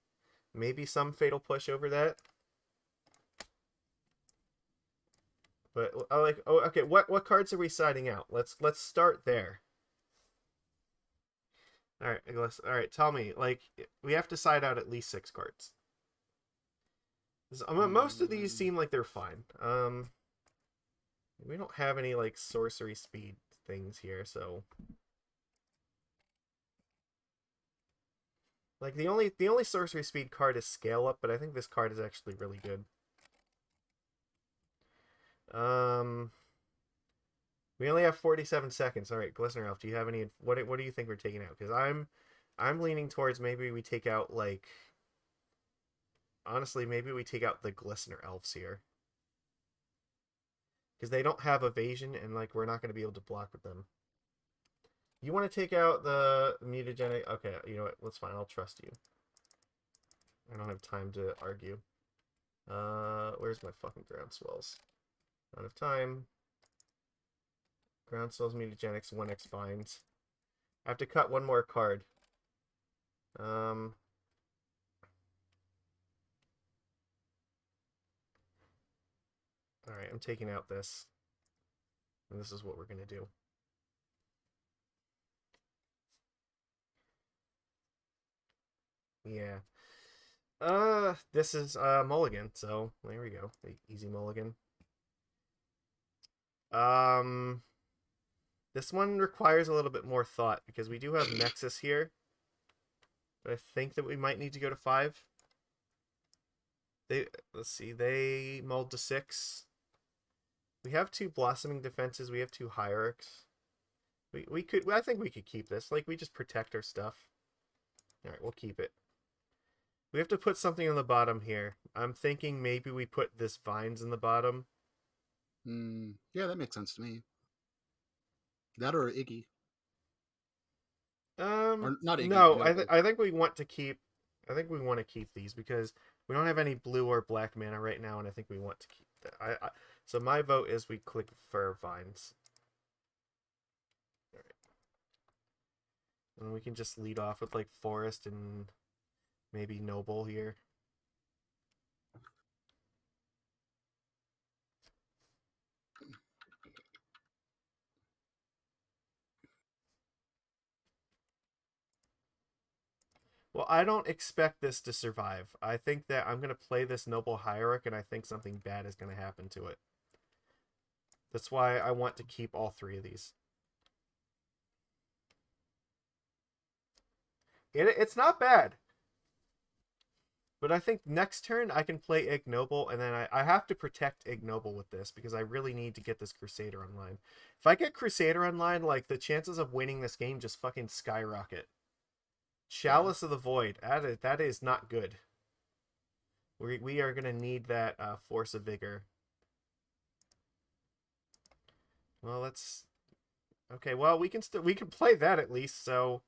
Maybe some fatal push over that. But I like. Oh, okay. What cards are we siding out? Let's start there. All right, all right. Tell me, like, we have to side out at least 6 cards. Most of these Mm, seem like they're fine. We don't have any like sorcery speed things here, so like the only sorcery speed card is scale up, but I think this card is actually really good. Um, we only have 47 seconds. All right, Glistener Elf, do you have any? What do you think we're taking out? Because I'm leaning towards maybe we take out like honestly maybe we take out the Glistener Elves here because they don't have evasion and like we're not going to be able to block with them. You want to take out the mutagenic? Okay, you know what? That's fine. I'll trust you. I don't have time to argue. Where's my fucking groundswells? Out of time. Groundswells, mutagenics, 1x vines. I have to cut one more card. Um. All right, I'm taking out this, and this is what we're gonna do. Yeah. This is mulligan. So there we go. Easy mulligan. Um. This one requires a little bit more thought because we do have Nexus here. But I think that we might need to go to 5. Let's see, they mulled to 6. We have 2 blossoming defenses, we have 2 hierarchs. I think we could keep this. Like we just protect our stuff. Alright, we'll keep it. We have to put something on the bottom here. I'm thinking maybe we put this vines in the bottom. yeah, that makes sense to me. That or Iggy. Or not Iggy, No, Noble. I think we want to keep. I think we want to keep these because we don't have any blue or black mana right now, and I think we want to keep that. So my vote is we click for vines. All right. And we can just lead off with like forest and maybe noble here. Well, I don't expect this to survive. I think that I'm gonna play this noble hierarch, and I think something bad is gonna happen to it. That's why I want to keep all 3 of these. It's not bad. But I think next turn I can play Ignoble, and then I have to protect Ignoble with this because I really need to get this Crusader online. If I get Crusader online, like the chances of winning this game just fucking skyrocket. Yeah. Chalice of the Void, that is not good. We are gonna need that Force of Vigor. Well, let's okay. Well, we can play that at least. So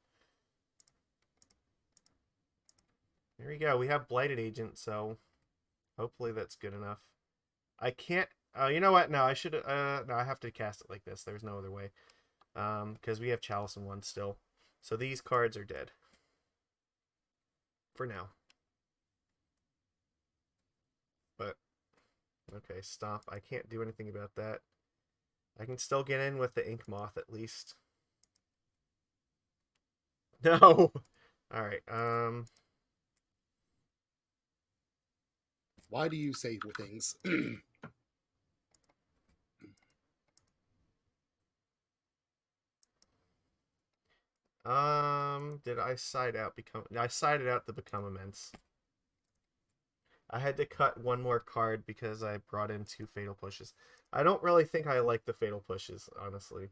there we go. We have Blighted Agent, so hopefully that's good enough. I can't. You know what? No, I should. No, I have to cast it like this. There's no other way. Because we have Chalice in 1 still. So these cards are dead for now. But okay, stop. I can't do anything about that. I can still get in with the Inkmoth at least. No. All right. Why do you say things? Did I side out become? I sided out the become immense. I had to cut one more card because I brought in 2 fatal pushes. I don't really think I like the fatal pushes, honestly.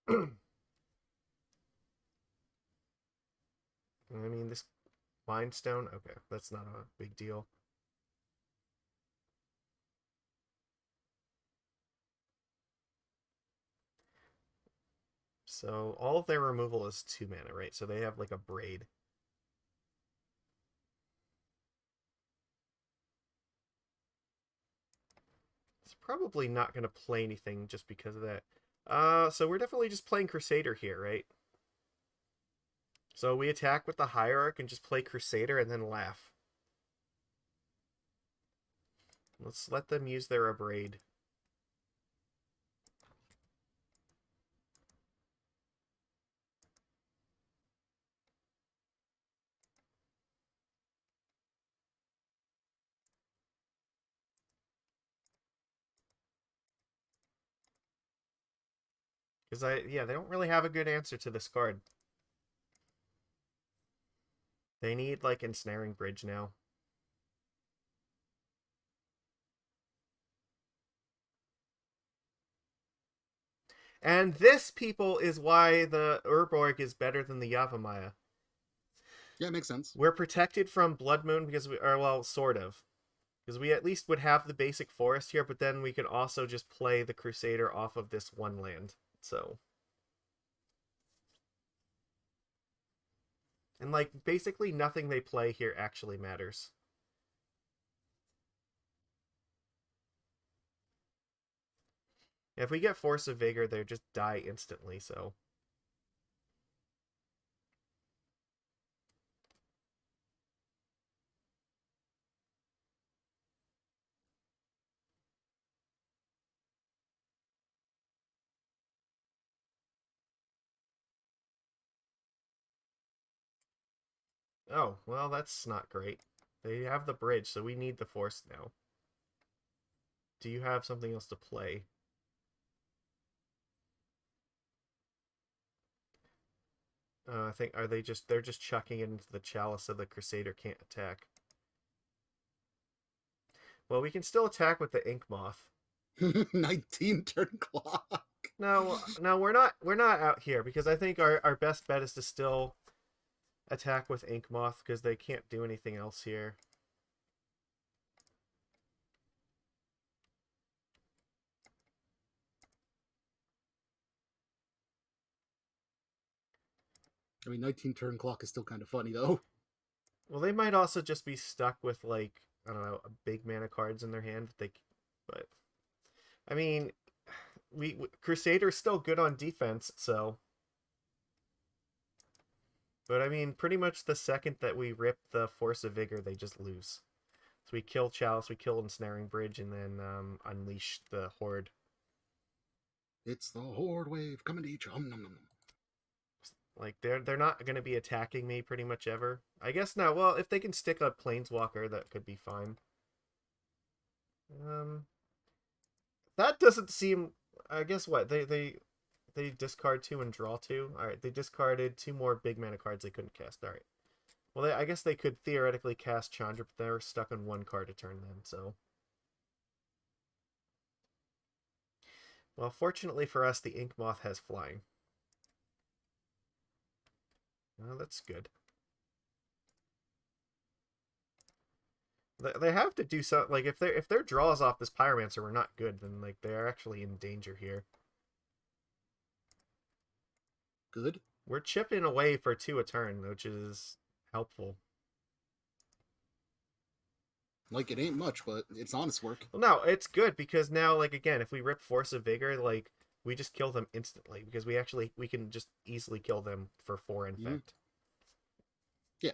I mean, this Mind Stone, okay, that's not a big deal. So all of their removal is 2 mana, right? So they have like a braid. probably not going to play anything just because of that. So we're definitely just playing Crusader here, right? So we attack with the Hierarch and just play Crusader and then laugh. Let's let them use their Abrade. Because they don't really have a good answer to this card. They need, like, Ensnaring Bridge now. And this, people, is why the Urborg is better than the Yawgmoth. Yeah, it makes sense. We're protected from Blood Moon because we are, well, sort of. Because we at least would have the basic forest here, but then we could also just play the Crusader off of this one land. So. And, like, basically nothing they play here actually matters. If we get Force of Vigor, they just die instantly, so. Oh, well, that's not great. They have the bridge, so we need the force now. Do you have something else to play? I think they're just chucking it into the chalice so the Crusader can't attack. Well, we can still attack with the Inkmoth. 19 turn clock. No, we're not out here because I think our best bet is to still attack with Inkmoth because they can't do anything else here. I mean, 19 turn clock is still kind of funny, though. Well, they might also just be stuck with, like, I don't know, big mana cards in their hand. But I mean, Crusader's still good on defense, so. But I mean, pretty much the second that we rip the Force of Vigor, they just lose. So we kill Chalice, we kill Ensnaring Bridge, and then unleash the Horde. It's the Horde wave coming to each. Nom, nom, nom. Like, they're not going to be attacking me pretty much ever. I guess now, well, if they can stick a Planeswalker, that could be fine. That doesn't seem... I guess what? They discard 2 and draw 2? Alright, they discarded 2 more big mana cards they couldn't cast. Alright. Well, I guess they could theoretically cast Chandra, but they're stuck on 1 card a turn then, so... Well, fortunately for us, the Inkmoth has flying. Well, that's good. They have to do something. Like, if their draws off this Pyromancer were not good, then, like, they're actually in danger here. Good. We're chipping away for 2 a turn, which is helpful. Like, it ain't much, but it's honest work. Well, no, it's good because now, like, again, if we rip Force of Vigor, like, we just kill them instantly because we can just easily kill them for 4 Infect. Yeah.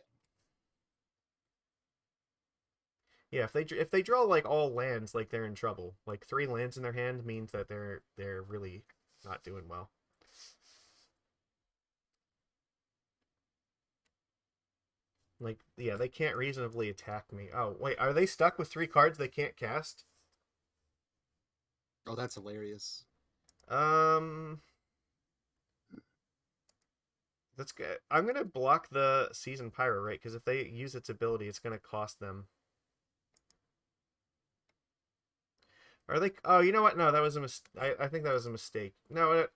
Yeah, if they draw, like, all lands, like, they're in trouble. Like, 3 lands in their hand means that they're really not doing well. Like, yeah, they can't reasonably attack me. Oh, wait, are they stuck with 3 cards they can't cast? Oh, that's hilarious. That's good. I'm gonna block the Season Pyro, right? Because if they use its ability, it's gonna cost them. Are they? Oh, you know what? No, that was a mistake. I think that was a mistake. No, it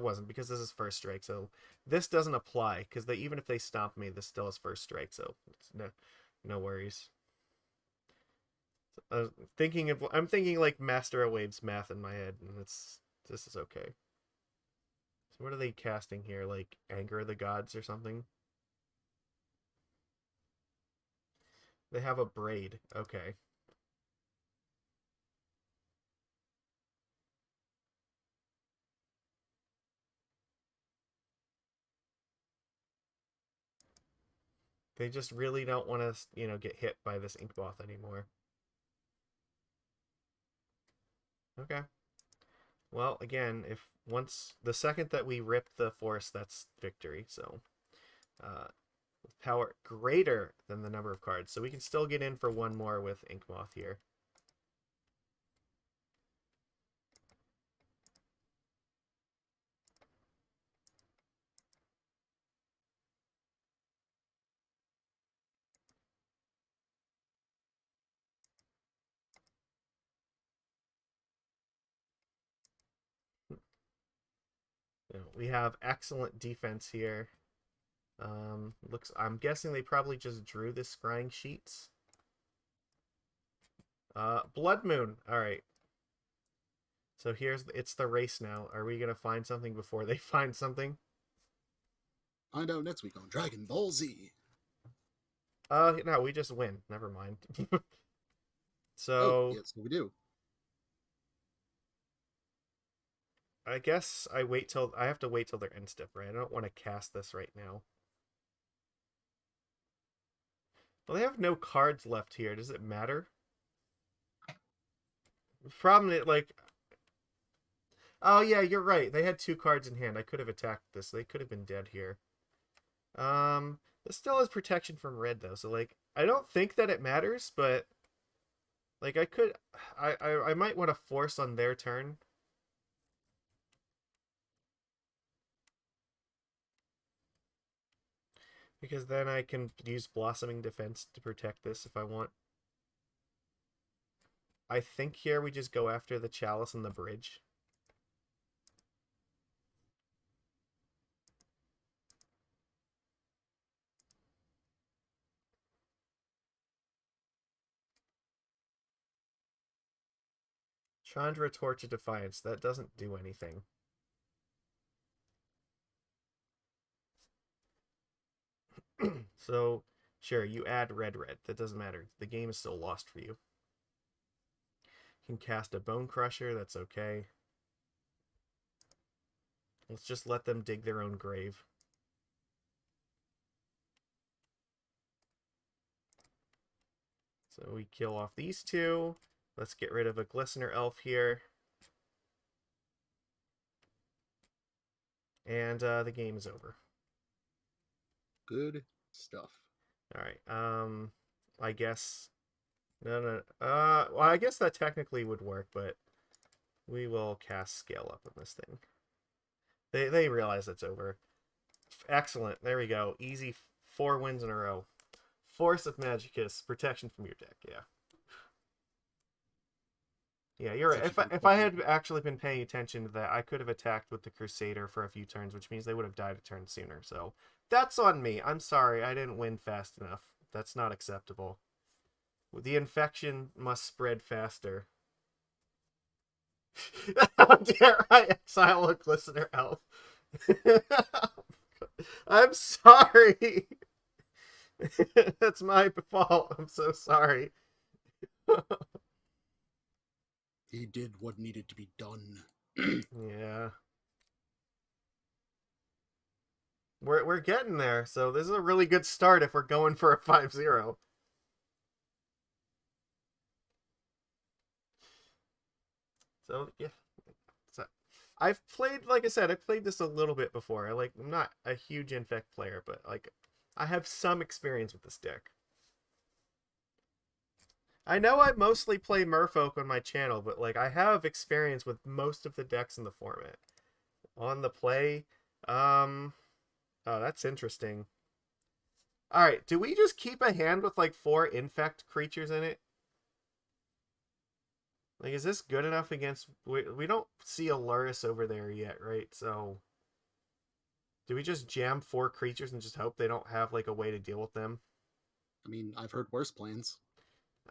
wasn't because this is first strike. So this doesn't apply because even if they stomp me, this still is first strike. So it's no worries. I'm thinking like Master of Waves math in my head, and this is okay. So what are they casting here? Like Anger of the Gods or something? They have a Braid. Okay. They just really don't want to, get hit by this Inkmoth anymore. Okay. Well, again, if once the second that we rip the force, that's victory. So, power greater than the number of cards, so we can still get in for one more with Inkmoth here. We have excellent defense here. I'm guessing they probably just drew the scrying sheets. Blood Moon. All right. So it's the race now. Are we gonna find something before they find something? Find out next week on Dragon Ball Z. No, we just win. Never mind. So yes, we do. I guess I have to wait till their end step, right? I don't want to cast this right now. Well, they have no cards left here. Does it matter? The problem is, like... Oh, yeah, you're right. They had 2 cards in hand. I could have attacked this. They could have been dead here. This still has protection from red, though. So, like, I don't think that it matters, but... Like, I might want to force on their turn. Because then I can use Blossoming Defense to protect this if I want. I think here we just go after the Chalice and the Bridge. Chandra Torch of Defiance. That doesn't do anything. So, sure, you add red. That doesn't matter. The game is still lost for you. You can cast a Bone Crusher. That's okay. Let's just let them dig their own grave. So we kill off these 2. Let's get rid of a Glistener Elf here. And the game is over. Good stuff. All right. I guess... No. Well, I guess that technically would work, but we will cast Scale Up on this thing. They realize it's over. Excellent. There we go. Easy 4 wins in a row. Force of Magicus. Protection from your deck. Yeah. Yeah, you're right. If I had actually been paying attention to that, I could have attacked with the Crusader for a few turns, which means they would have died a turn sooner. So that's on me. I'm sorry. I didn't win fast enough. That's not acceptable. The infection must spread faster. How dare I exile a Glistener Elf? I'm sorry. That's my fault. I'm so sorry. He did what needed to be done. Yeah. We're getting there, so this is a really good start if we're going for a 5-0. So, yeah. So, I've played, like I said, I've played this a little bit before. I'm not a huge Infect player, but, like, I have some experience with this deck. I know I mostly play Merfolk on my channel, but, like, I have experience with most of the decks in the format. On the play, oh, that's interesting. Alright, do we just keep a hand with, like, 4 Infect creatures in it? Like, is this good enough against... We don't see a Luris over there yet, right? So, do we just jam 4 creatures and just hope they don't have, like, a way to deal with them? I mean, I've heard worse plans.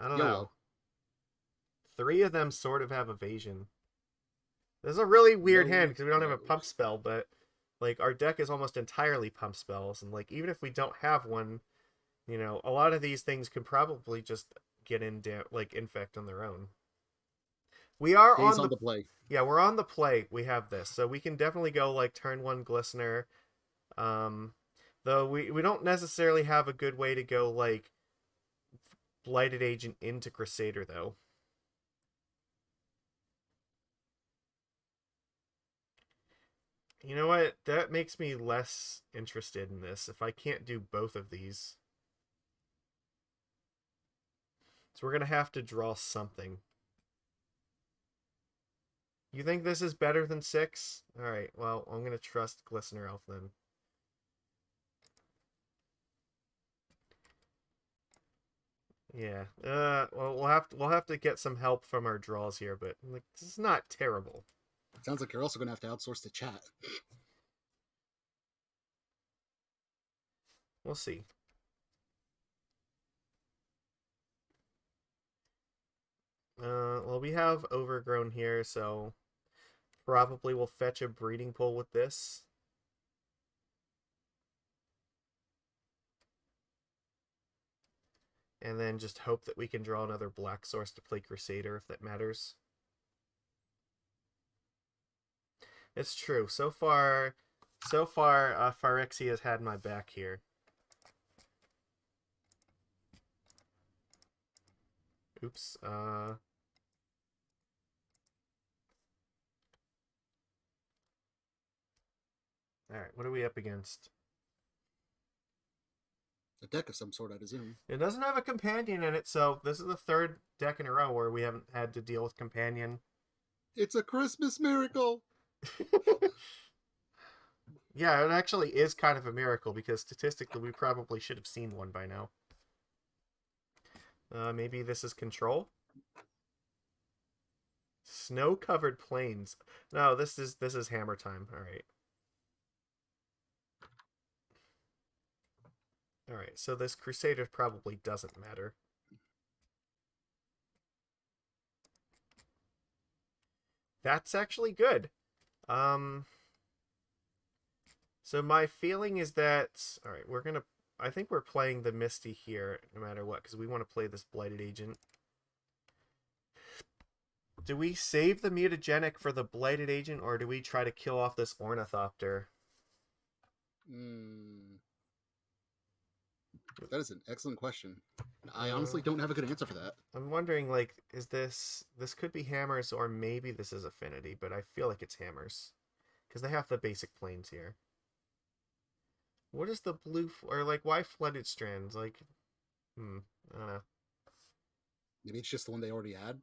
I don't know. 3 of them sort of have evasion. This is a really weird hand because we don't have a pump spell, but, like, our deck is almost entirely pump spells. And, like, even if we don't have one, a lot of these things can probably just get like, Infect on their own. We are on the play. Yeah, we're on the play. We have this. So we can definitely go, like, turn 1 Glistener. Though we don't necessarily have a good way to go, like, Blighted Agent into Crusader, though. You know what? That makes me less interested in this if I can't do both of these. So we're going to have to draw something. You think this is better than 6? Alright, well, I'm going to trust Glistener Elf then. Yeah. Well, we'll have to get some help from our draws here, but like this is not terrible. Sounds like you're also going to have to outsource the chat. We'll see. Well, we have Overgrown here, so probably we'll fetch a breeding pool with this. And then just hope that we can draw another black source to play Crusader if that matters. It's true. So far, Phyrexia has had my back here. Oops. Alright, what are we up against? A deck of some sort, I'd assume. It doesn't have a companion in it, so this is the third deck in a row where we haven't had to deal with companion. It's a Christmas miracle! Yeah, it actually is kind of a miracle because statistically we probably should have seen one by now. Maybe this is control? Snow-covered plains. No, this is hammer time. Alright. Alright, so this Crusader probably doesn't matter. That's actually good. So my feeling is that... Alright, I think we're playing the Misty here, no matter what, because we want to play this Blighted Agent. Do we save the Mutagenic for the Blighted Agent, or do we try to kill off this Ornithopter? That is an excellent question. I honestly don't have a good answer for that. I'm wondering, like, is this could be hammers, or maybe this is affinity, but I feel like it's hammers. Because they have the basic planes here. What is the blue, or like, why Flooded Strands? Like, I don't know. Maybe it's just the one they already had?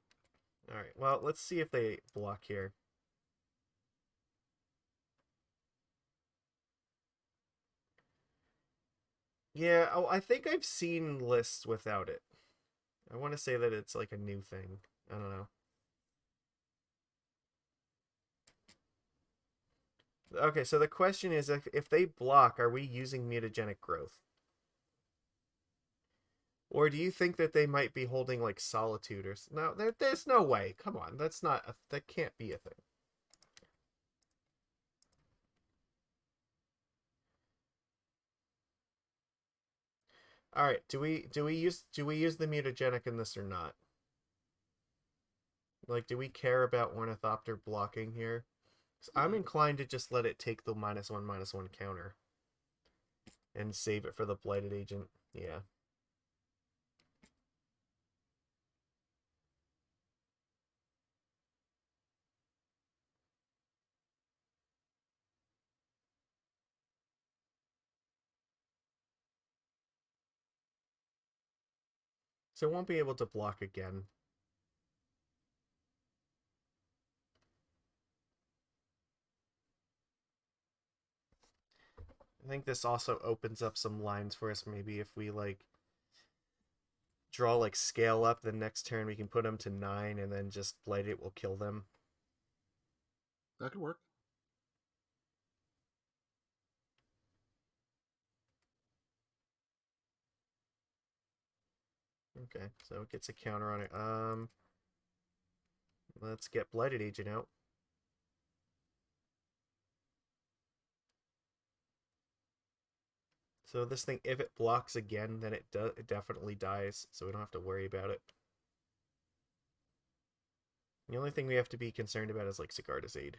Alright, well, let's see if they block here. Yeah, oh, I think I've seen lists without it. I want to say that it's like a new thing. I don't know. Okay, so the question is, if they block, are we using Mutagenic Growth? Or do you think that they might be holding, like, Solitude or... No, there's no way. Come on, that can't be a thing. Alright, do we use the Mutagenic in this or not? Like, do we care about Ornithopter blocking here? I'm inclined to just let it take the -1/-1 counter. And save it for the Blighted Agent. Yeah. So it won't be able to block again. I think this also opens up some lines for us, maybe if we, like, draw, like, scale up, the next turn we can put them to 9, and then just Blight it will kill them. That could work. Okay, so it gets a counter on it. Let's get Blighted Agent out. So this thing, if it blocks again, then it definitely dies, so we don't have to worry about it. The only thing we have to be concerned about is, like, Sigarda's Aid.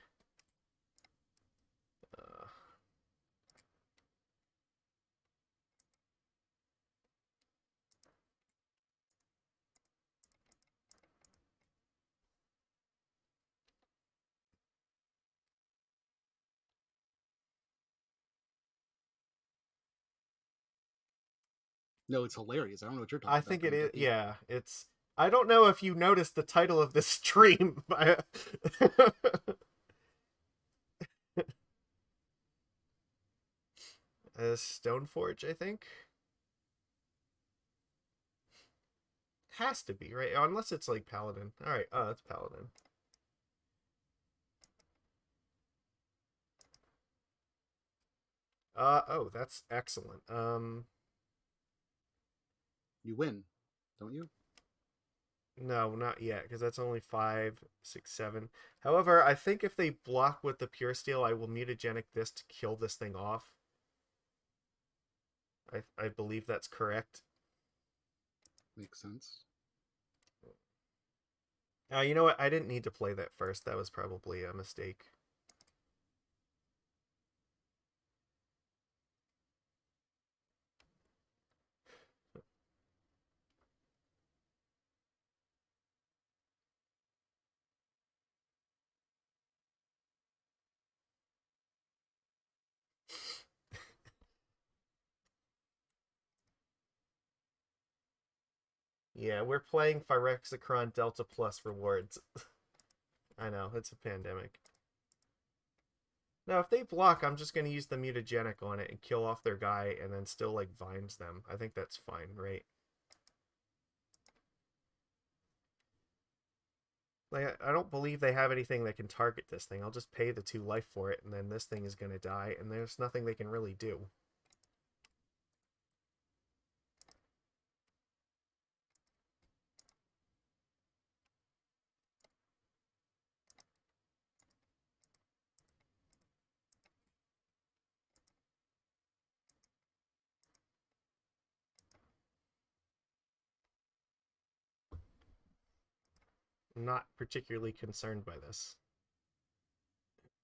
No, it's hilarious. I don't know what you're talking I about. think But it I'm is. confused. Yeah, it's. I don't know if you noticed the title of this stream. Stoneforge, I think. Has to be, right? Unless it's like Paladin. Alright, it's Paladin. Oh, that's excellent. You win, don't you? No, not yet, because that's only 5, 6, 7. However, I think if they block with the Pure Steel, I will mutagenic this to kill this thing off. I believe that's correct. Makes sense. You know what? I didn't need to play that first. That was probably a mistake. Yeah, we're playing Phyrexian Delta Plus rewards. I know, it's a pandemic. Now, if they block, I'm just going to use the mutagenic on it and kill off their guy and then still, like, vines them. I think that's fine, right? Like, I don't believe they have anything that can target this thing. I'll just pay the 2 life for it, and then this thing is going to die, and there's nothing they can really do. I'm not particularly concerned by this.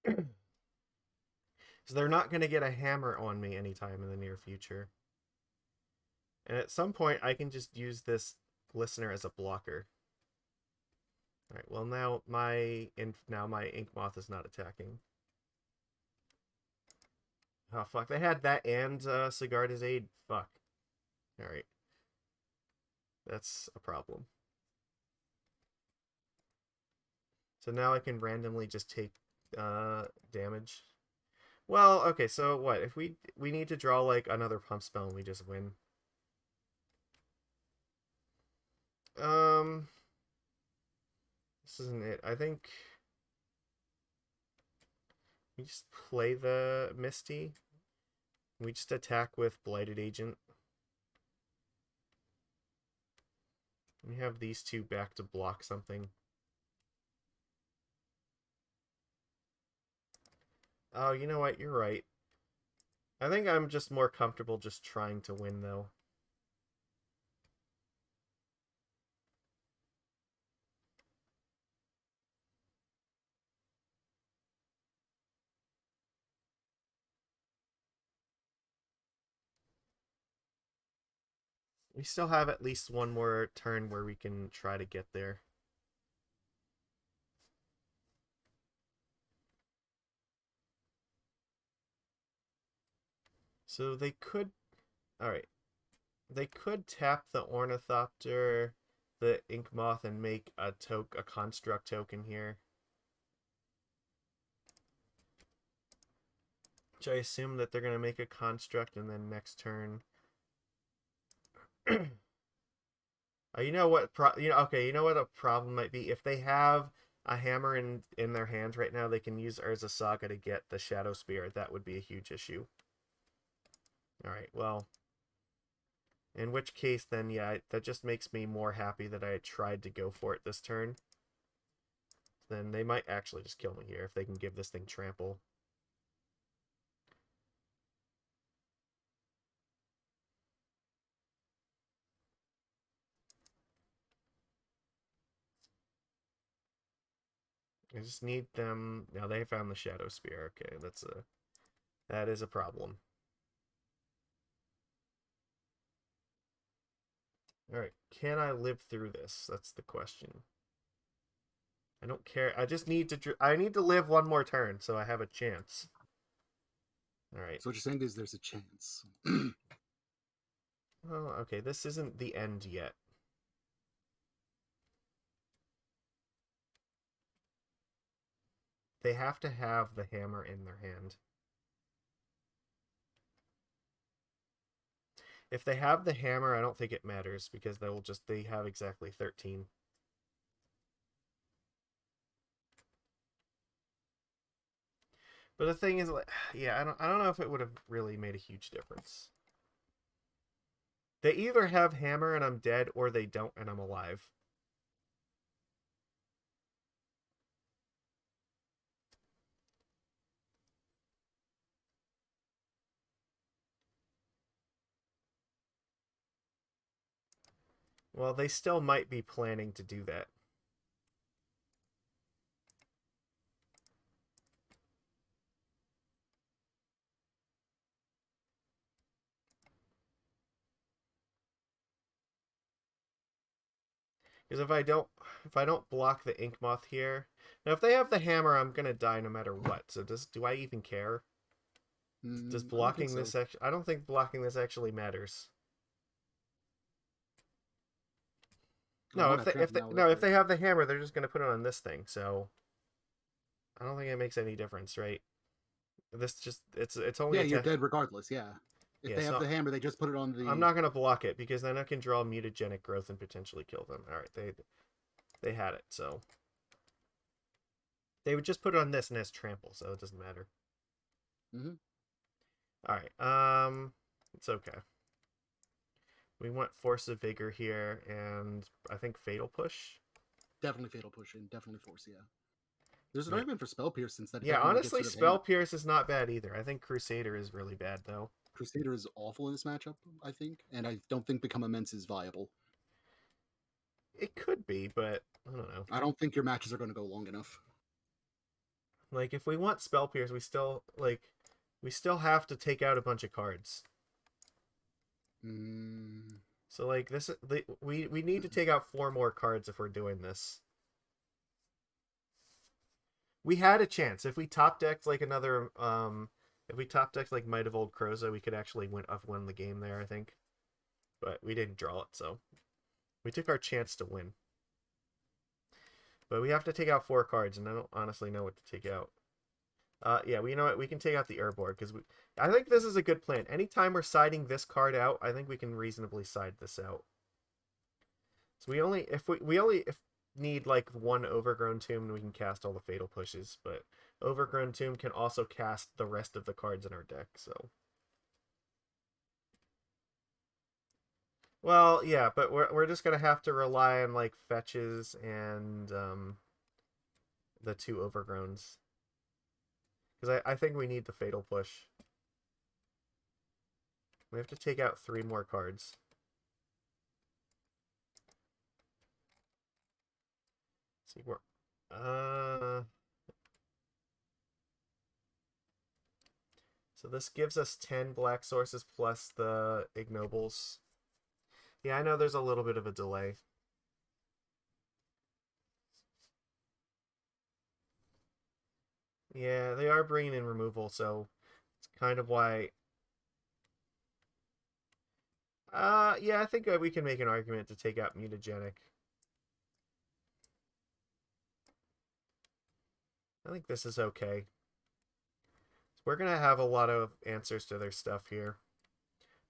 So they're not going to get a hammer on me anytime in the near future. And at some point, I can just use this Glistener as a blocker. Alright, well now my Inkmoth is not attacking. Oh fuck, they had that and Sigarda's Aid. Fuck. Alright. That's a problem. So now I can randomly just take damage. Well, okay, so what? If we need to draw like another pump spell and we just win. Um this isn't it. I think we just play the Misty. We just attack with Blighted Agent. We have these two back to block something. Oh, you know what? You're right. I think I'm just more comfortable just trying to win, though. We still have at least one more turn where we can try to get there. So they could... Alright. They could tap the Ornithopter, the Inkmoth, and make a construct token here. Which I assume that they're going to make a construct and then next turn... you know what? Okay. You know what a problem might be if they have a hammer in their hands right now. They can use Urza Saga to get the Shadow Spear. That would be a huge issue. All right. Well, in which case, then yeah, that just makes me more happy that I tried to go for it this turn. Then they might actually just kill me here if they can give this thing trample. I just need them. Now they found the Shadow Spear. Okay, that is a problem. All right, can I live through this? That's the question. I don't care. I just need to. I need to live one more turn, so I have a chance. All right. So what you're saying is there's a chance. Well, okay, this isn't the end yet. They have to have the hammer in their hand. If they have the hammer, I don't think it matters because they have exactly 13. But the thing is, like, yeah, I don't know if it would have really made a huge difference. They either have hammer and I'm dead, or they don't and I'm alive. Well, they still might be planning to do that. Because if I don't block the Inkmoth here, now if they have the hammer, I'm gonna die no matter what. So do I even care? Does I don't think blocking so. this I don't think blocking this actually matters. Well, No, on that tramp now, if they have the hammer, they're just gonna put it on this thing. So I don't think it makes any difference, right? This just it's only yeah, a you're test. dead regardless. Yeah, if Yeah, they have so the hammer, they just put it on I'm the. not gonna block it because then I can draw Mutagenic Growth and potentially kill them. All right, they had it, so they would just put it on this and has trample, so it doesn't matter. Mm-hmm. All right, it's okay. We want Force of Vigor here, and I think Fatal Push. Definitely fatal push and definitely force. Yeah, there's an Yeah, argument for spell pierce since that yeah. definitely gets Honestly, rid of Spell hammer. Pierce is not bad either. I think Crusader is really bad though. Crusader is awful in this matchup, I think, and I don't think Become Immense is viable. It could be, but I don't know. I don't think your matches are going to go long enough. Like if we want Spell Pierce, we still have to take out a bunch of cards. Mm. So like we need to take out 4 more cards if we're doing this. We had a chance if we top decked like another if we top decked like Might of Old Krosa, we could actually win the game there, I think. But we didn't draw it, so we took our chance to win. But we have to take out 4 cards, and I don't honestly know what to take out. Yeah, you know what? We can take out the Urborg because I think this is a good plan. Anytime we're siding this card out, I think we can reasonably side this out. So we only need like 1 Overgrown Tomb, and we can cast all the Fatal Pushes. But Overgrown Tomb can also cast the rest of the cards in our deck. So, well, yeah, but we're just gonna have to rely on like fetches and the 2 Overgrowns. Because I think we need the Fatal Push. We have to take out 3 more cards. Let's see where. So this gives us 10 black sources plus the ignobles. Yeah, I know there's a little bit of a delay. Yeah, they are bringing in removal, so it's kind of why. Yeah, I think we can make an argument to take out Mutagenic. I think this is okay. We're gonna have a lot of answers to their stuff here.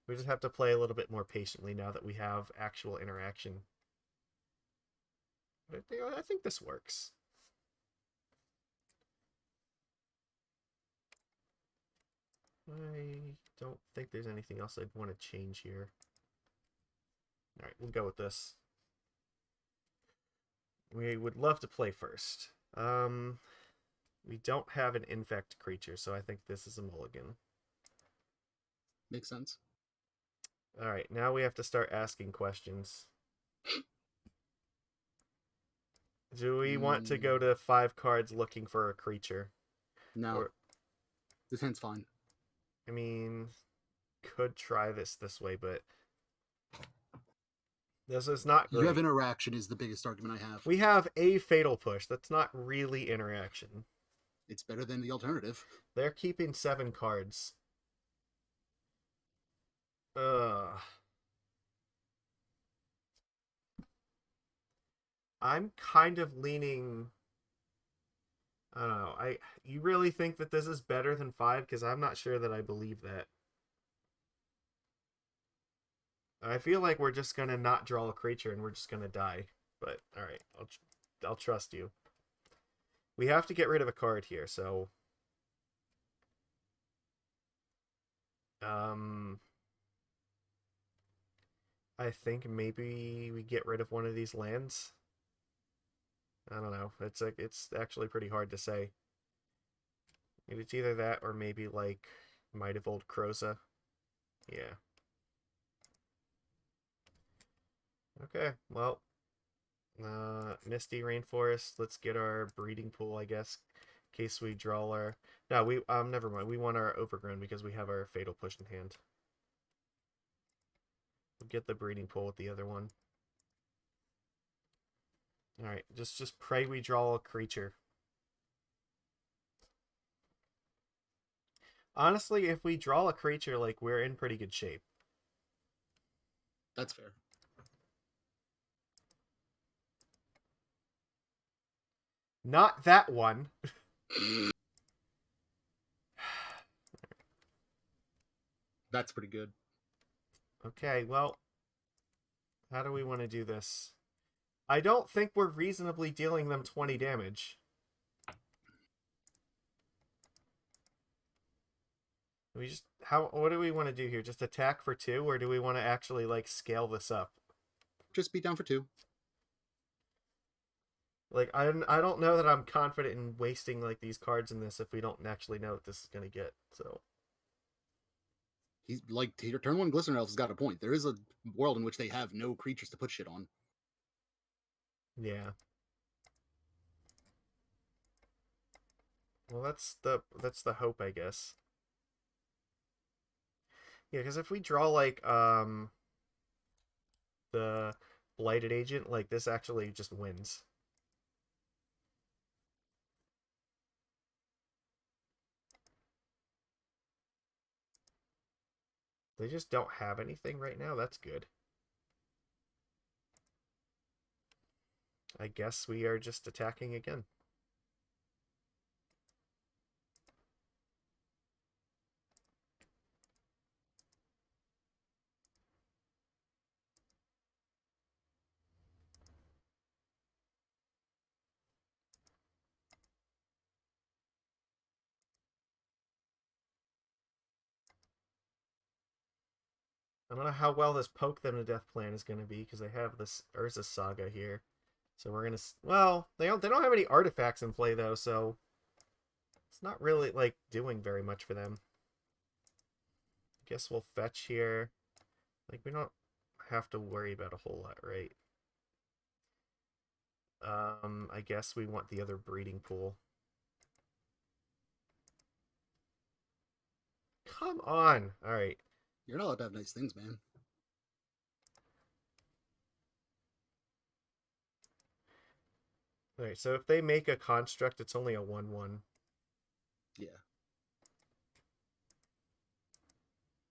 We just have to play a little bit more patiently now that we have actual interaction. But I think this works. I don't think there's anything else I'd want to change here. Alright, we'll go with this. We would love to play first. We don't have an infect creature, so I think this is a mulligan. Makes sense. Alright, now we have to start asking questions. Do we want to go to 5 cards looking for a creature? No. Or, this hand's fine. I mean, could try this way, but this is not great. You have interaction is the biggest argument I have. We have a Fatal Push. That's not really interaction. It's better than the alternative. They're keeping 7 cards. Ugh. I'm kind of leaning. I don't know. You really think that this is better than 5? Because I'm not sure that I believe that. I feel like we're just gonna not draw a creature and we're just gonna die. But all right, I'll trust you. We have to get rid of a card here, so I think maybe we get rid of one of these lands. I don't know. It's actually pretty hard to say. It's either that or maybe like Might of Old Krosa. Yeah. Okay. Well, Misty Rainforest. Let's get our breeding pool, I guess, in case we draw our. No, we never mind. We want our Overgrown because we have our Fatal Push in hand. We'll get the breeding pool with the other one. All right, just pray we draw a creature. Honestly, if we draw a creature, like, we're in pretty good shape. That's fair. Not that one. That's pretty good. Okay, well, how do we want to do this? I don't think we're reasonably dealing them 20 damage. What do we want to do here? Just attack for 2, or do we want to actually, like, scale this up? Just beat down for 2. Like, I don't know that I'm confident in wasting, like, these cards in this if we don't actually know what this is going to get, so. He's like, your turn 1 Glistener Elf has got a point. There is a world in which they have no creatures to put shit on. Yeah. Well, that's the hope, I guess. Yeah, because if we draw, like, the Blighted Agent, like, this actually just wins. They just don't have anything right now. That's good. I guess we are just attacking again. I don't know how well this Poke Them to Death plan is going to be because they have this Urza Saga here. So we're going to... Well, they don't have any artifacts in play, though, so... It's not really, like, doing very much for them. Guess we'll fetch here. Like, we don't have to worry about a whole lot, right? I guess we want the other breeding pool. Come on! Alright. You're not allowed to have nice things, man. Alright, so if they make a construct, it's only a 1/1. Yeah.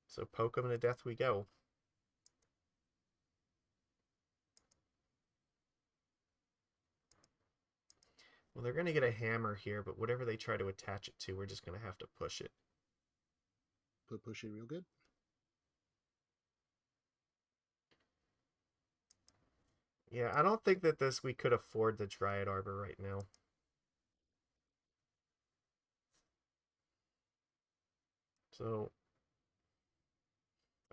So poke them to death we go. Well, they're going to get a hammer here, but whatever they try to attach it to, we're just going to have to push it. Push it real good. Yeah, I don't think that we could afford the Dryad Arbor right now. So,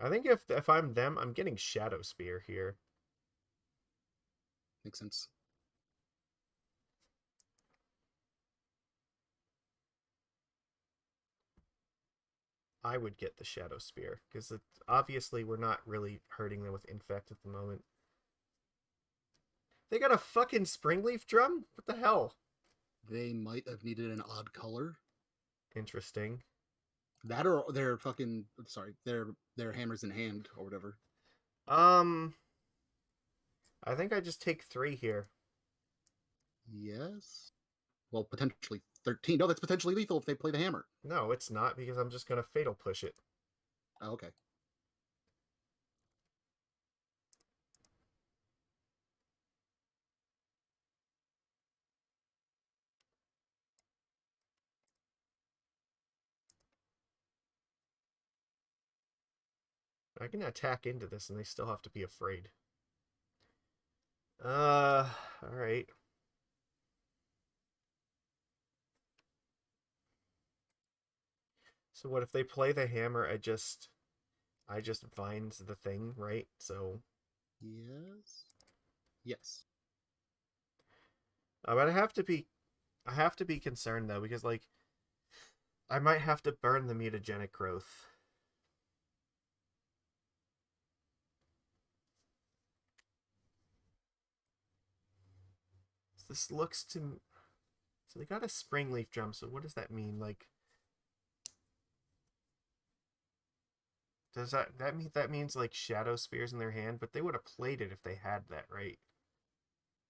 I think if I'm them, I'm getting Shadow Spear here. Makes sense. I would get the Shadow Spear, because obviously we're not really hurting them with Infect at the moment. They got a fucking Springleaf Drum? What the hell? They might have needed an odd color. Interesting. That or their fucking... Sorry, their hammers in hand, or whatever. I think I just take 3 here. Yes? Well, potentially 13. No, that's potentially lethal if they play the hammer. No, it's not, because I'm just going to Fatal Push it. Oh, okay. I can attack into this and they still have to be afraid. Alright. So what if they play the hammer? I just vines the thing, right? So Yes. Yes. but I have to be concerned though, because like I might have to burn the mutagenic growth. This looks to so they got a spring leaf drum. So what does that mean? Like, does that means like shadow spears in their hand? But they would have played it if they had that, right?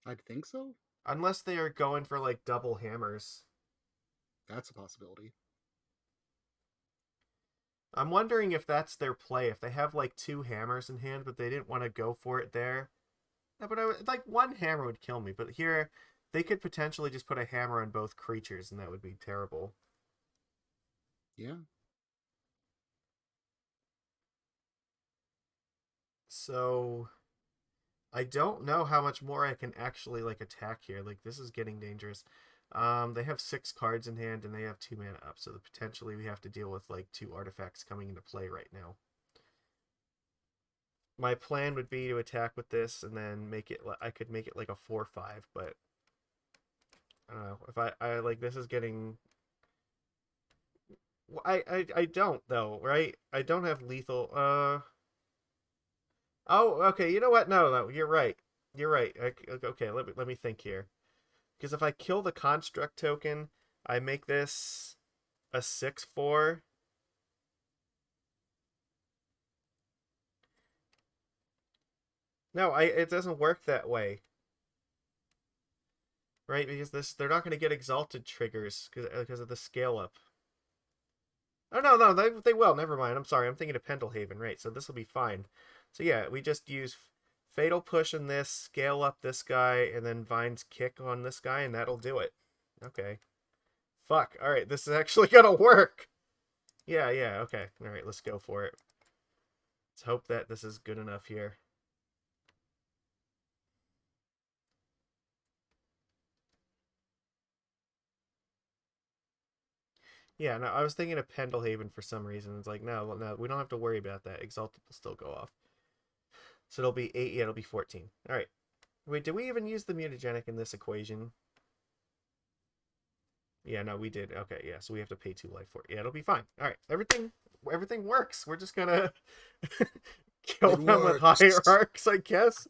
I'd think so. Unless they are going for like double hammers. That's a possibility. I'm wondering if that's their play. If they have like two hammers in hand, but they didn't want to go for it there. Yeah, but like one hammer would kill me. But here, they could potentially just put a hammer on both creatures, and that would be terrible. Yeah. So I don't know how much more I can actually like attack here. Like this is getting dangerous. They have 6 cards in hand and they have 2 mana up, so potentially we have to deal with like 2 artifacts coming into play right now. My plan would be to attack with this and then make it. I could make it like a 4/5, but I don't know if I like this is getting. I don't though, right? I don't have lethal. Oh, okay. You know what? No, you're right. You're right. Okay, let me think here. Because if I kill the construct token, I make this a 6/4. No, it doesn't work that way, right? Because this they're not going to get exalted triggers because of the scale up. Oh no, they will. Never mind. I'm sorry. I'm thinking of Pendelhaven, right? So this will be fine. So yeah, we just use Fatal Push in this, scale up this guy, and then Vine's Kick on this guy, and that'll do it. Okay. Fuck. All right, this is actually gonna work. Yeah, okay. All right, let's go for it. Let's hope that this is good enough here. Yeah, no, I was thinking of Pendelhaven for some reason. It's like, no, we don't have to worry about that. Exalted will still go off. So it'll be 8, yeah, it'll be 14. All right. Wait, did we even use the mutagenic in this equation? Yeah, no, we did. Okay, yeah, so we have to pay 2 life for it. Yeah, it'll be fine. All right, everything works. We're just gonna kill them with hierarchs, I guess.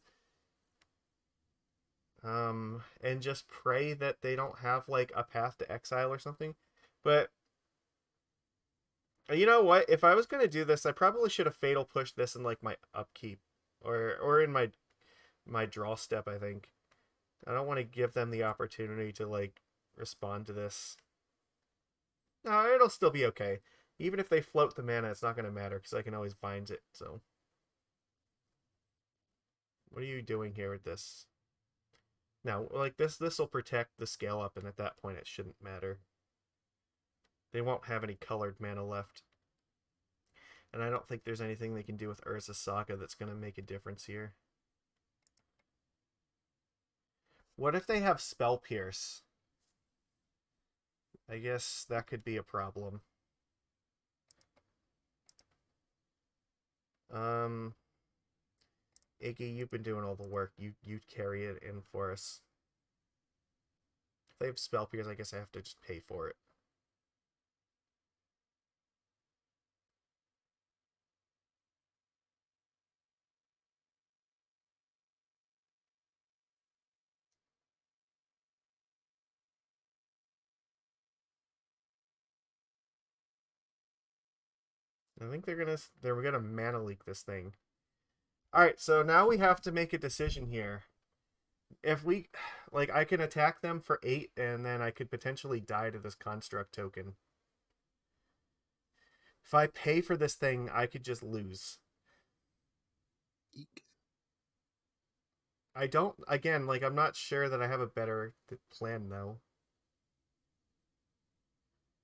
And just pray that they don't have like a path to exile or something. But you know what? If I was gonna do this, I probably should have fatal pushed this in like my upkeep, or in my draw step. I think I don't want to give them the opportunity to like respond to this. No, it'll still be okay. Even if they float the mana, it's not gonna matter because I can always bind it. So, what are you doing here with this? Now, like this will protect the scale up, and at that point, it shouldn't matter. They won't have any colored mana left. And I don't think there's anything they can do with Urza Saga that's going to make a difference here. What if they have Spell Pierce? I guess that could be a problem. Iggy, you've been doing all the work. You carry it in for us. If they have Spell Pierce, I guess I have to just pay for it. I think they're gonna mana leak this thing. Alright, so now we have to make a decision here. If we like I can attack them for 8 and then I could potentially die to this construct token. If I pay for this thing, I could just lose. Eek. I don't again, like I'm not sure that I have a better plan though.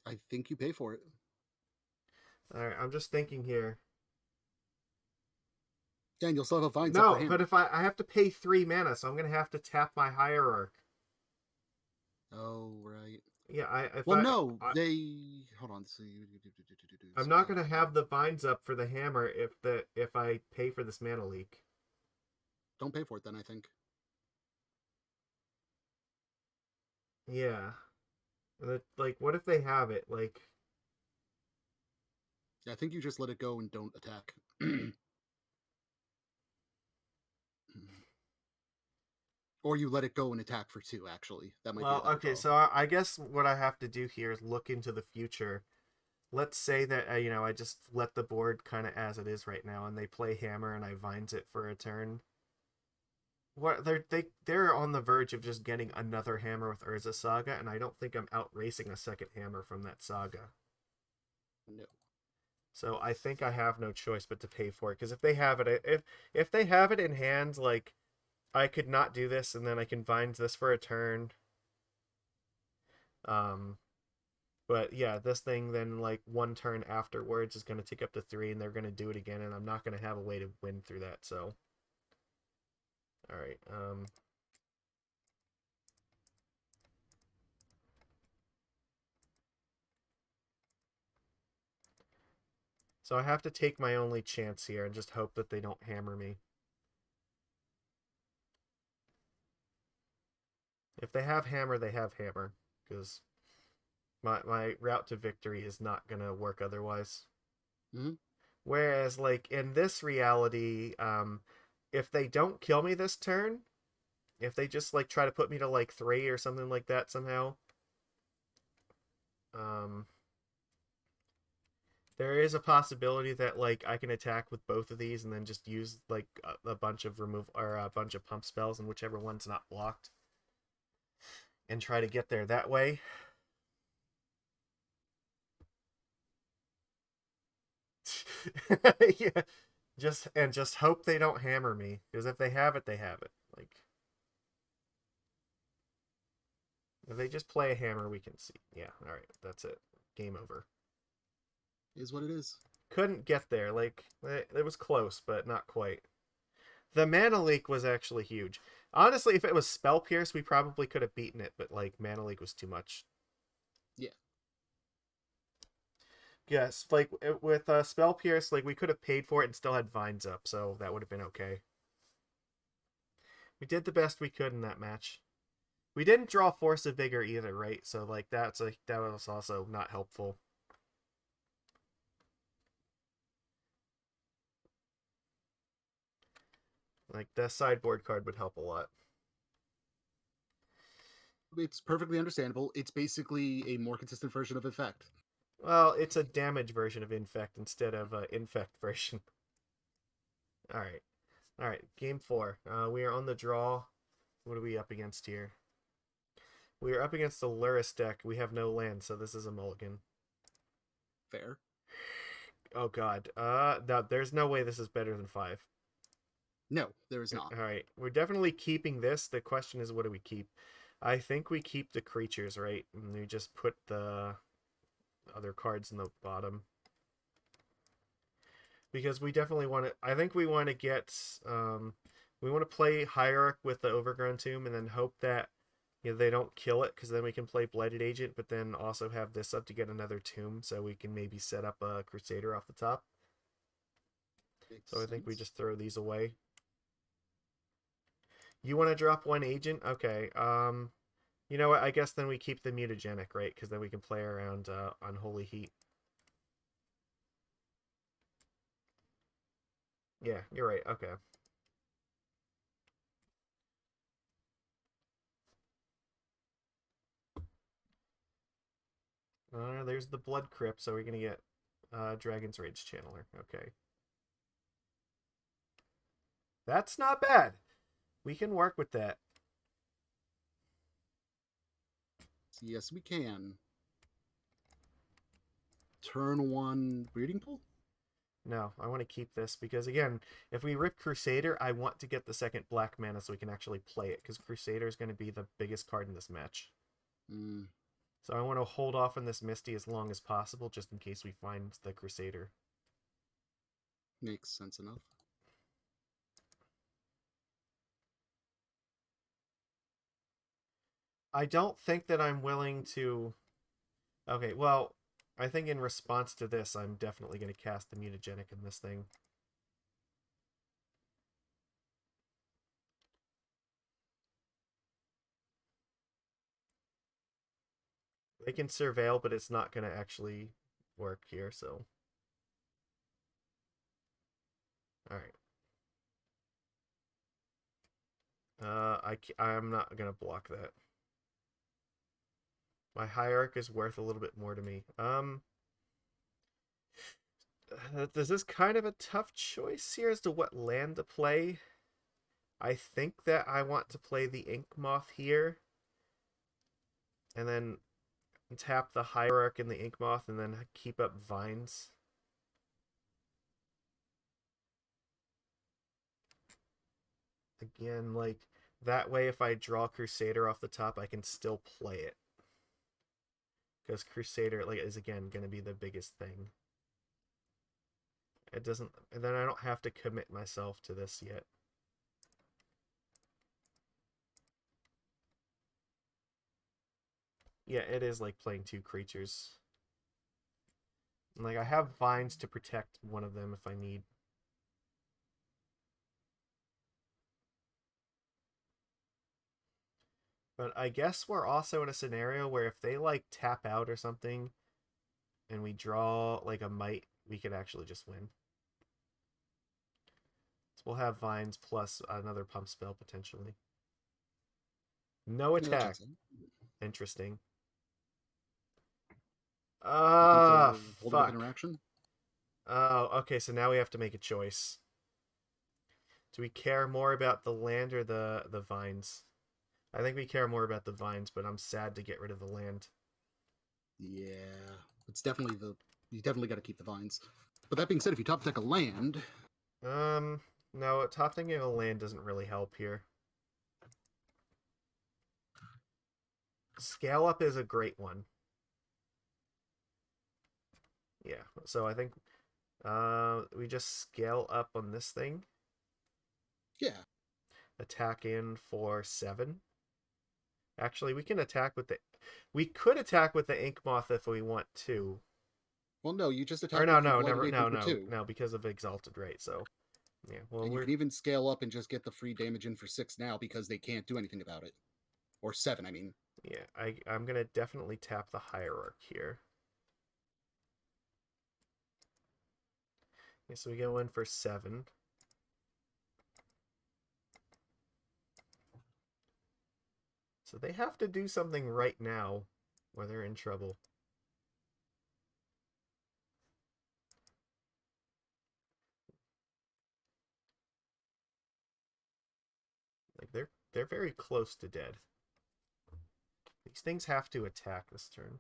I think you pay for it. Alright, I'm just thinking here. Yeah, and you'll still have a Vines up for No, hammer. but if I have to pay 3 mana, so I'm gonna have to tap my Hierarch. Oh, right. Yeah, if Well, no, I they... Hold on. So, I'm not gonna have the vines up for the hammer if I pay for this mana leak. Don't pay for it then, I think. Yeah. Like, what if they have it? Like, Yeah, I think you just let it go and don't attack. Or you let it go and attack for 2, actually. That might be a well, better okay, draw. so I guess what I have to do here is look into the future. Let's say that I just let the board kind of as it is right now, and they play hammer, and I vines it for a turn. What they're on the verge of just getting another hammer with Urza Saga, and I don't think I'm out racing a second hammer from that saga. No. So I think I have no choice but to pay for it, because if they have it, if they have it in hand, like I could not do this, and then I can vines this for a turn. Um, but yeah, this thing then like one turn afterwards is going to tick up to 3, and they're going to do it again, and I'm not going to have a way to win through that. So, all right. So I have to take my only chance here and just hope that they don't hammer me. If they have hammer, they have hammer, because my route to victory is not gonna work otherwise. Mm-hmm. Whereas, like in this reality, if they don't kill me this turn, if they just like try to put me to like 3 or something like that somehow, um, there is a possibility that like I can attack with both of these and then just use like a bunch of remove or a bunch of pump spells and whichever one's not blocked, and try to get there that way. Yeah, just hope they don't hammer me, because if they have it, they have it. Like if they just play a hammer, we can see. Yeah, all right, that's it. Game over. Is what it is. Couldn't get there. Like it was close, but not quite. The mana leak was actually huge. Honestly, if it was Spell Pierce, we probably could have beaten it, but like mana leak was too much. Yeah. Yes, like with Spell Pierce, like we could have paid for it and still had vines up, so that would have been okay. We did the best we could in that match. We didn't draw Force of Vigor either, right? So like that was also not helpful. Like the sideboard card would help a lot. It's perfectly understandable. It's basically a more consistent version of Infect. Well, it's a damage version of Infect instead of Infect version. All right, all right. Game 4. We are on the draw. What are we up against here? We are up against the Luris deck. We have no land, so this is a mulligan. Fair. Oh god. No, there's no way this is better than 5. No, there is not. All right, we're definitely keeping this. The question is, what do we keep? I think we keep the creatures, right? And we just put the other cards in the bottom, because we definitely want to. I think we want to get. We want to play Hierarch with the Overgrown Tomb, and then hope that they don't kill it, because then we can play Blighted Agent, but then also have this up to get another tomb, so we can maybe set up a Crusader off the top. Makes So I think we sense. just throw these away. You want to drop 1 agent? Okay. You know what? I guess then we keep the Mutagenic, right? Because then we can play around Unholy Heat. Yeah, you're right. Okay. There's the Blood Crypt, so we're going to get Dragon's Rage Channeler. Okay. That's not bad. We can work with that. Yes, we can. Turn 1 Breeding Pool? No, I want to keep this because, again, if we rip Crusader, I want to get the second black mana so we can actually play it, because Crusader is going to be the biggest card in this match. Mm, So I want to hold off on this Misty as long as possible, just in case we find the Crusader. makes sense enough. I don't think that I'm willing to... Okay, well, I think in response to this, I'm definitely going to cast the Mutagenic in this thing. They can surveil, but it's not going to actually work here, so... Alright. I'm not going to block that. My Hierarch is worth a little bit more to me. This is kind of a tough choice here as to what land to play. I think that I want to play the Inkmoth here. And then tap the Hierarch and the Inkmoth and then keep up Vines. Again, like, that way if I draw Crusader off the top, I can still play it. Because Crusader, like, is again going to be the biggest thing. It doesn't, and then I don't have to commit myself to this yet. Yeah, it is like playing two creatures. Like, I have Vines to protect one of them if I need. But I guess we're also in a scenario where if they, like, tap out or something, and we draw, like, a Might, we could actually just win. So we'll have Vines plus another pump spell, potentially. No attack. Interesting. Hold up Fuck. interaction. Oh, okay, so now we have to make a choice. Do we care more about the land or the vines? I think we care more about the vines, but I'm sad to get rid of the land. Yeah, it's definitely you definitely got to keep the vines. But that being said, if you top deck a land, no, top decking a land doesn't really help here. Scale up is a great one. Yeah, so I think we just scale up on this thing. Yeah. Attack in for 7. Actually, we can attack with the... We could attack with the Inkmoth if we want to. Well, no, you just attack Or no, no, because of Exalted Rate, so... Yeah, well, and you can even scale up and just get the free damage in for 6 now because they can't do anything about it. Or 7, I mean. Yeah, I'm going to definitely tap the Hierarch here. Yeah, so we go in for 7. So they have to do something right now, or they're in trouble. Like they're very close to dead. These things have to attack this turn.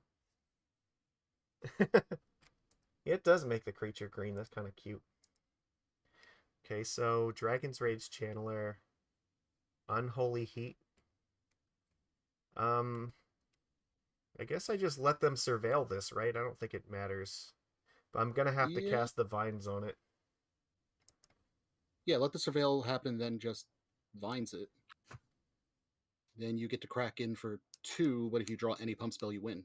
It does make the creature green. That's kind of cute. Okay, so Dragon's Rage Channeler, Unholy Heat. I guess I just let them surveil this, right? I don't think it matters. But I'm gonna have to cast the Vines on it. Yeah, let the surveil happen, then just Vines it. Then you get to crack in for 2, but if you draw any pump spell, you win.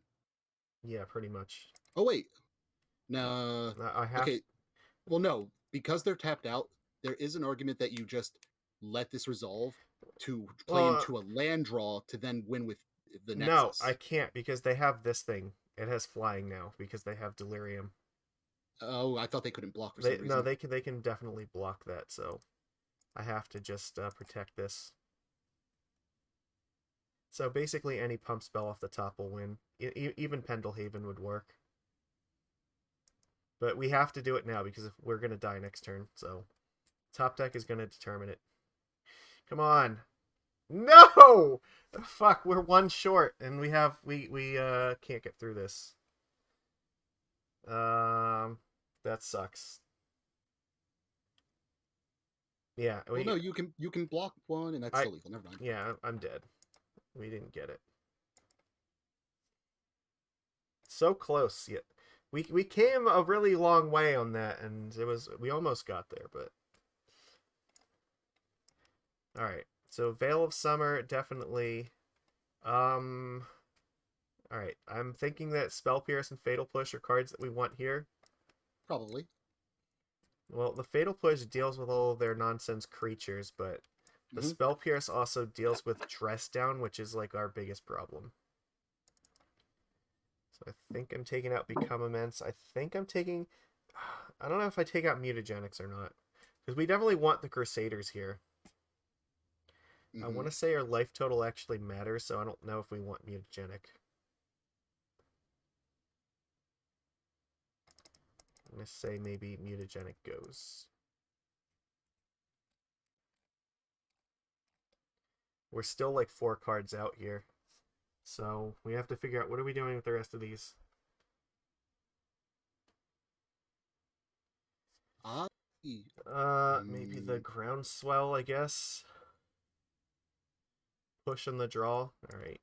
Yeah, pretty much. Oh, wait. No. I have... Okay. Well, no. Because they're tapped out, there is an argument that you just let this resolve to play into a land draw to then win with the Nexus. No, I can't because they have this thing. It has flying now because they have Delirium. Oh, I thought they couldn't block for some reason. No, they can definitely block that, so I have to just protect this. So basically any pump spell off the top will win. Even Pendelhaven would work. But we have to do it now because if we're going to die next turn, so top deck is going to determine it. Come on. No! Fuck, we're 1 short and we can't get through this. That sucks. Yeah. Well, no, you can block 1 and that's still lethal. Never mind. Yeah, I'm dead. We didn't get it. So close. Yeah. We came a really long way on that, and we almost got there, but all right. So Veil of Summer, definitely Um. All right. I'm thinking that Spell Pierce and Fatal Push are cards that we want here. Probably. Well, the Fatal Push deals with all of their nonsense creatures, but the Hmm. Spell Pierce also deals with Dress Down, which is like our biggest problem. So I think I'm taking out Become Immense. I think I'm taking. I don't know if I take out Mutagenics or not, because we definitely want the Crusaders here. I Hmm. want to say our life total actually matters, so I don't know if we want Mutagenic. I'm going to say maybe Mutagenic goes. We're still like 4 cards out here. So we have to figure out what are we doing with the rest of these. I. Maybe the Groundswell, I guess. Push on the draw. Alright.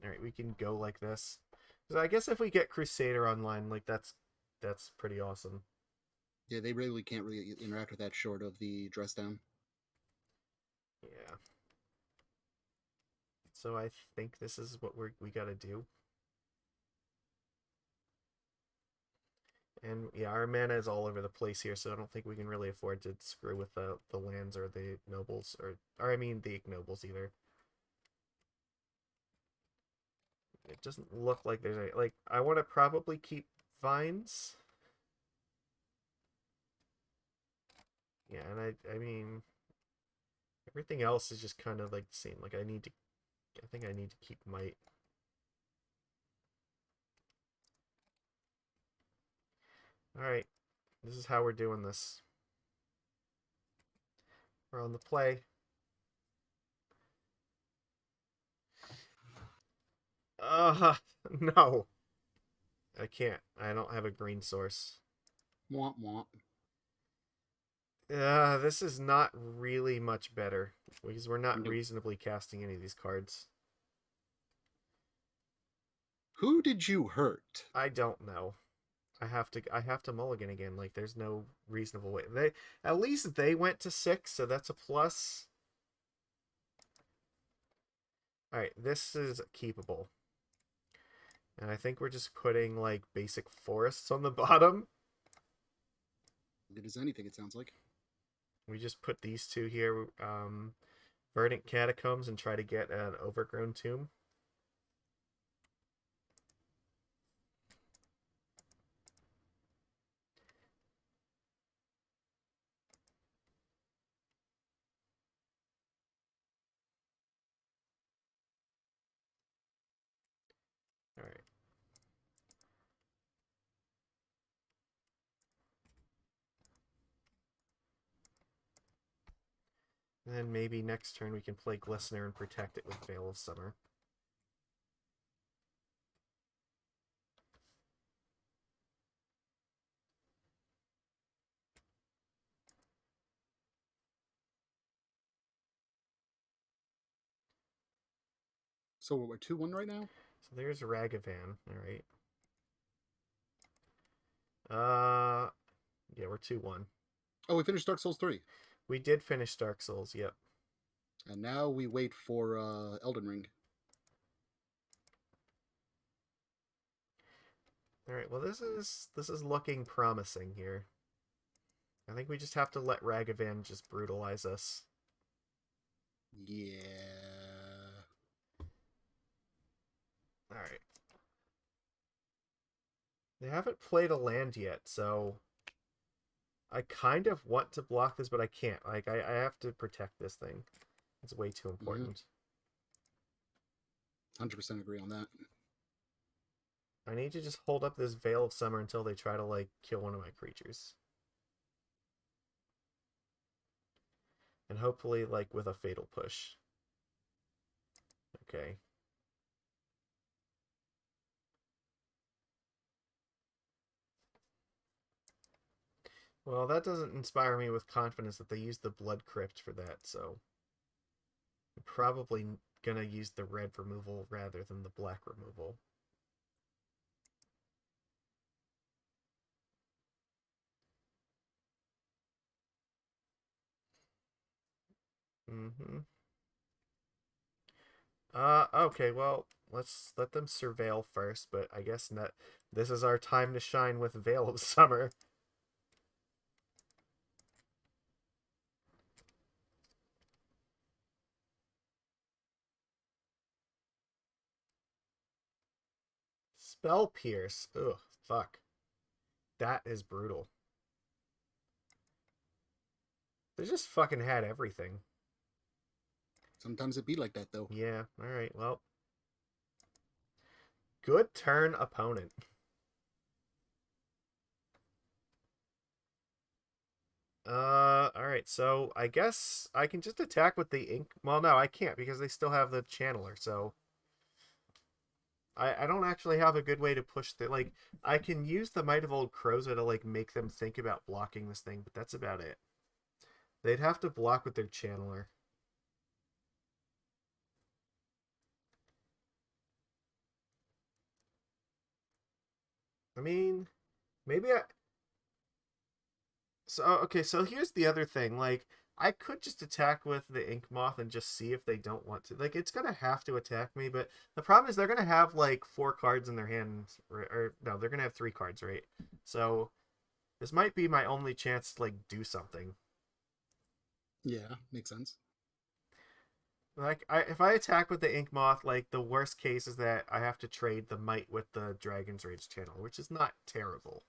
Alright, we can go like this. So I guess if we get Crusader online, like that's pretty awesome. Yeah, they really can't really interact with that short of the dress down. Yeah. So I think this is what we gotta do. And yeah, our mana is all over the place here, so I don't think we can really afford to screw with the lands or the nobles, or I mean the ignobles either. It doesn't look like there's any, like, I want to probably keep vines. Yeah, and I mean, everything else is just kind of like the same. Like, I think I need to keep Might. Alright, this is how we're doing this. We're on the play. No. I can't. I don't have a green source. Womp womp. This is not really much better because we're not Nope. reasonably casting any of these cards. Who did you hurt? I don't know. I have to mulligan again. Like there's no reasonable way. They at least they went to 6, so that's a plus. All right, this is keepable. And I think we're just putting like basic forests on the bottom. Good as anything, it sounds like. We just put these two here, Verdant Catacombs, and try to get an Overgrown Tomb. All right. And then maybe next turn we can play Glistener and protect it with Veil of Summer. So we're 2-1 right now? So there's Ragavan. All right. Uh, yeah, we're 2-1. Oh, we finished Dark Souls 3. We did finish Dark Souls. Yep. And now we wait for Elden Ring. All right. Well, this is looking promising here. I think we just have to let Ragavan just brutalize us. Yeah. All right. They haven't played a land yet, so I kind of want to block this, but I can't. Like, I have to protect this thing. It's way too important. 100% agree on that. I need to just hold up this Veil of Summer until they try to, like, kill one of my creatures. And hopefully, like, with a Fatal Push. Okay. Well, that doesn't inspire me with confidence that they used the Blood Crypt for that, so I'm probably gonna use the red removal rather than the black removal. Mm-hmm. Okay, well, let's let them surveil first, but I guess this is our time to shine with Veil of Summer. Spell Pierce. Ugh, fuck. That is brutal. They just fucking had everything. Sometimes it be like that though. Yeah, alright, well. Good turn, opponent. Alright, so I guess I can just attack with the ink. Well, no, I can't because they still have the channeler, so I don't actually have a good way to push the like I can use the Might of Old Krosa to like make them think about blocking this thing, but that's about it. They'd have to block with their channeler. I mean, maybe I so okay, so here's the other thing. Like I could just attack with the Inkmoth and just see if they don't want to. Like it's gonna have to attack me, but the problem is they're gonna have like 4 cards in their hands, or no, they're gonna have 3 cards, right? So this might be my only chance to like do something. Yeah, makes sense. Like if I attack with the Inkmoth, like the worst case is that I have to trade the Might with the Dragon's Rage channel, which is not terrible.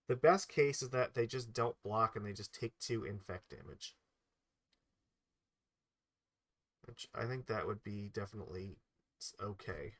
The best case is that they just don't block and they just take 2 infect damage. Which I think that would be definitely okay.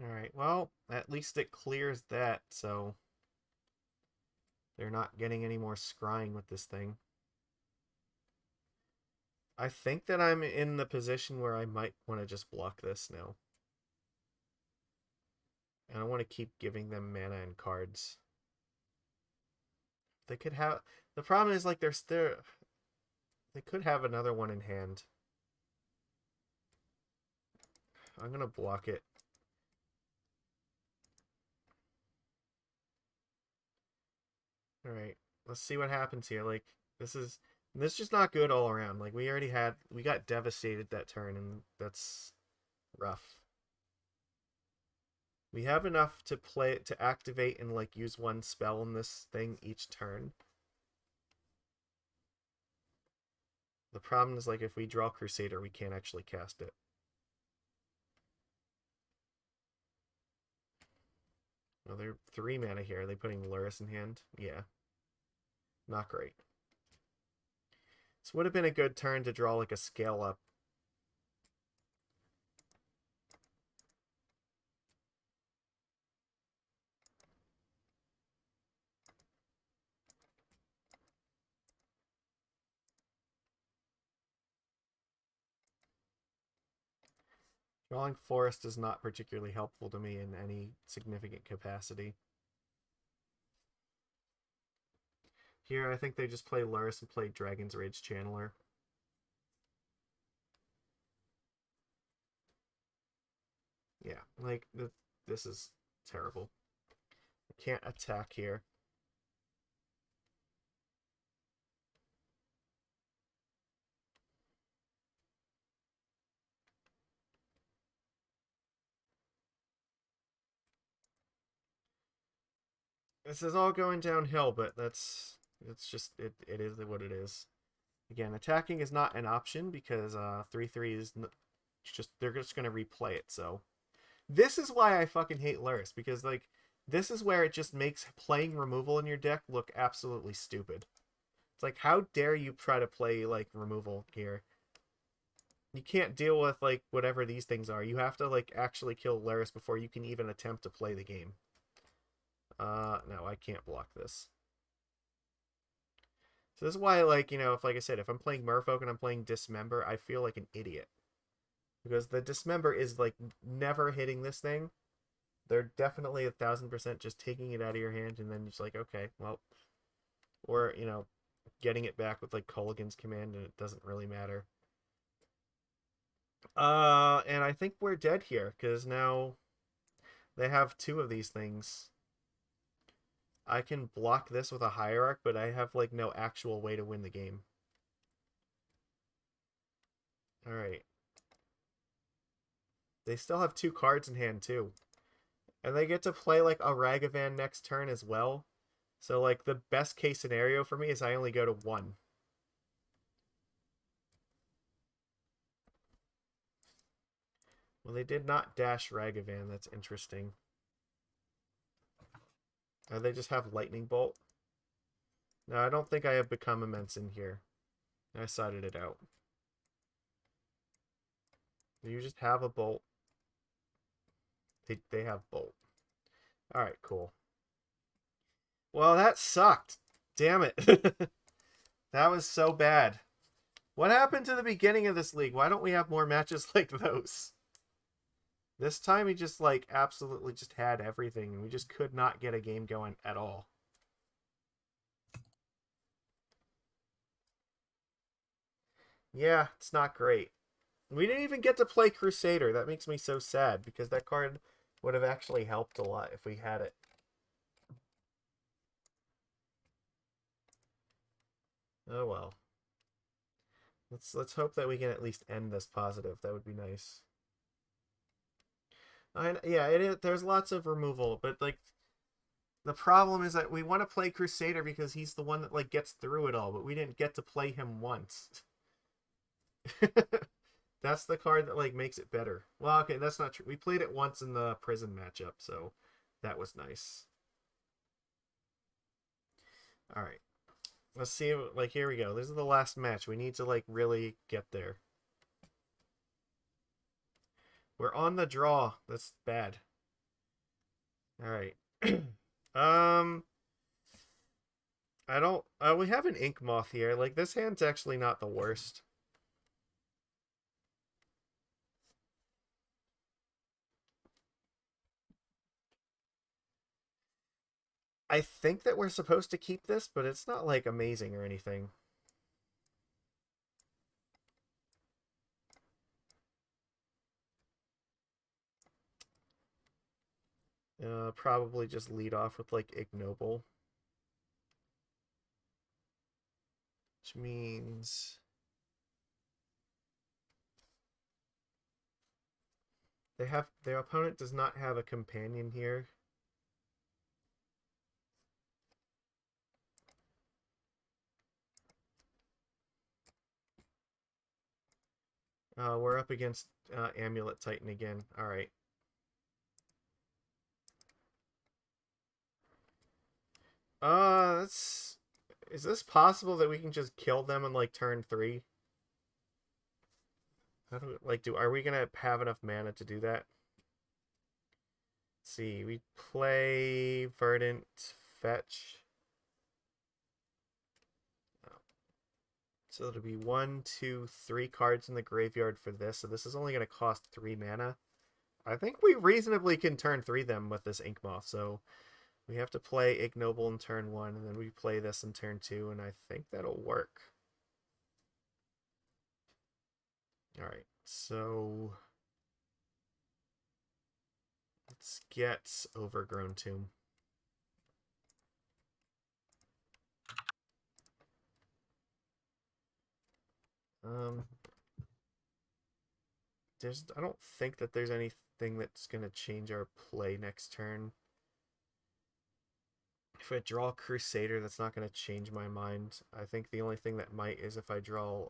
Alright, well, at least it clears that, so they're not getting any more scrying with this thing. I think that I'm in the position where I might want to just block this now. And I want to keep giving them mana and cards. They could have... The problem is, like, they could have another one in hand. I'm going to block it. Alright, let's see what happens here. Like, this is just not good all around. Like, we got devastated that turn, and that's rough. We have enough to activate and, like, use one spell in this thing each turn. The problem is, like, if we draw Crusader, we can't actually cast it. Well, they're 3 mana here. Are they putting Lurrus in hand? Yeah. Not great. This would have been a good turn to draw, like, a scale up. Drawing Forest is not particularly helpful to me in any significant capacity. Here, I think they just play Lurrus and play Dragon's Rage Channeler. Yeah, like, this is terrible. I can't attack here. This is all going downhill, but it's just it is what it is. Again, attacking is not an option because 3/3 is just they're just gonna replay it. So this is why I fucking hate Lurrus, because like this is where it just makes playing removal in your deck look absolutely stupid. It's like, how dare you try to play like removal here? You can't deal with like whatever these things are. You have to like actually kill Lurrus before you can even attempt to play the game. No, I can't block this. So this is why, like, you know, if, like I said, if I'm playing Merfolk and I'm playing Dismember, I feel like an idiot. because the Dismember is like never hitting this thing. They're definitely 1,000% just taking it out of your hand, and then it's like, okay, well, or getting it back with like Colligan's command, and it doesn't really matter. And I think we're dead here because now they have two of these things. I can block this with a Hierarch, but I have like no actual way to win the game. All right. They still have two cards in hand too. And they get to play like a Ragavan next turn as well. So like the best case scenario for me is I only go to 1. Well, they did not dash Ragavan. That's interesting. They just have Lightning Bolt. No, I don't think I have Become Immense in here. I sided it out. You just have a Bolt. They have Bolt. Alright, cool. Well, that sucked. Damn it. That was so bad. What happened to the beginning of this league? Why don't we have more matches like those? This time he just like absolutely just had everything and we just could not get a game going at all. Yeah, it's not great. We didn't even get to play Crusader. That makes me so sad because that card would have actually helped a lot if we had it. Oh well. Let's hope that we can at least end this positive. That would be nice. Yeah, it is. There's lots of removal, but like the problem is that we want to play Crusader because he's the one that like gets through it all, but we didn't get to play him once. That's the card that like makes it better. Well, okay, that's not true. We played it once in the prison matchup, so that was nice. All right. Let's see, like, here we go. This is the last match. We need to, like, really get there. We're on the draw. That's bad. All right. I don't... we have an Inkmoth here. Like, this hand's actually not the worst. I think that we're supposed to keep this, but it's not, like, amazing or anything. Probably just lead off with, like, Ignoble. Which means... their opponent does not have a companion here. We're up against Amulet Titan again. All right. That's... Is this possible that we can just kill them on like turn 3? How do are we gonna have enough mana to do that? Let's see, we play Verdant Fetch. Oh. So it'll be 1, 2, 3 cards in the graveyard for this. So this is only gonna cost 3 mana. I think we reasonably can turn 3 them with this Inkmoth. So we have to play Ignoble in turn 1, and then we play this in turn 2, and I think that'll work. Alright, so let's get Overgrown Tomb. I don't think that there's anything that's gonna change our play next turn. If I draw Crusader, that's not gonna change my mind. I think the only thing that might is if I draw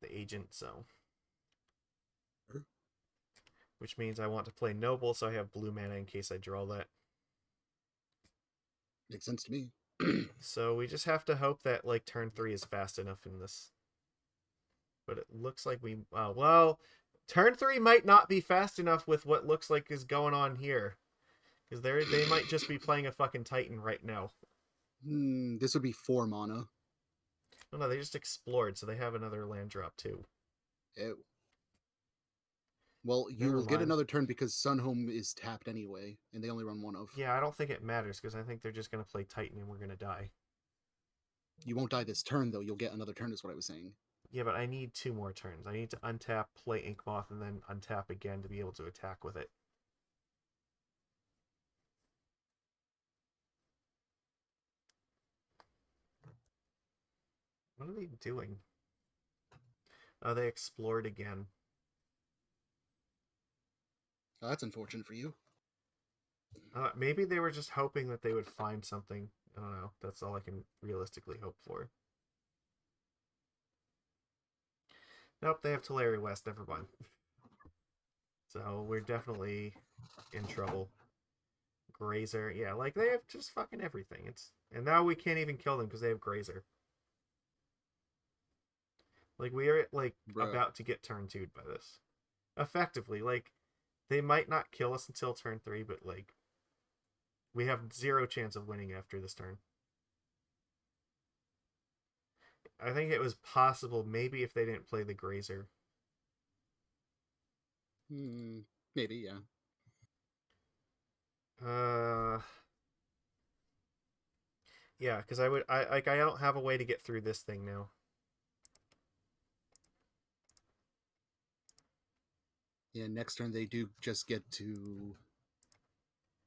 the Agent, so. Which means I want to play Noble, so I have blue mana in case I draw that. Makes sense to me. So we just have to hope that like turn 3 is fast enough in this. But it looks like we... well, turn 3 might not be fast enough with what looks like is going on here. Because they might just be playing a fucking Titan right now. This would be 4 mana. Oh no, they just explored, so they have another land drop too. Well, you Never will get mind. another turn because Sunhome is tapped anyway, and they only run one of. Yeah, I don't think it matters because I think they're just gonna play Titan and we're gonna die. You won't die this turn, though. You'll get another turn, is what I was saying. Yeah, but I need 2 more turns. I need to untap, play Inkmoth, and then untap again to be able to attack with it. What are they doing? Oh, they explored again. Oh, that's unfortunate for you. Maybe they were just hoping that they would find something. I don't know. That's all I can realistically hope for. Nope, they have Tulare West. Never mind. So we're definitely in trouble. Grazer, yeah, like they have just fucking everything. And now we can't even kill them because they have Grazer. Like we are like Bruh. about to get turn 2'd by this. Effectively, like they might not kill us until turn 3, but like we have 0 chance of winning after this turn. I think it was possible maybe if they didn't play the Grazer. Maybe, yeah. Yeah, because I don't have a way to get through this thing now. Yeah, next turn they do just get to...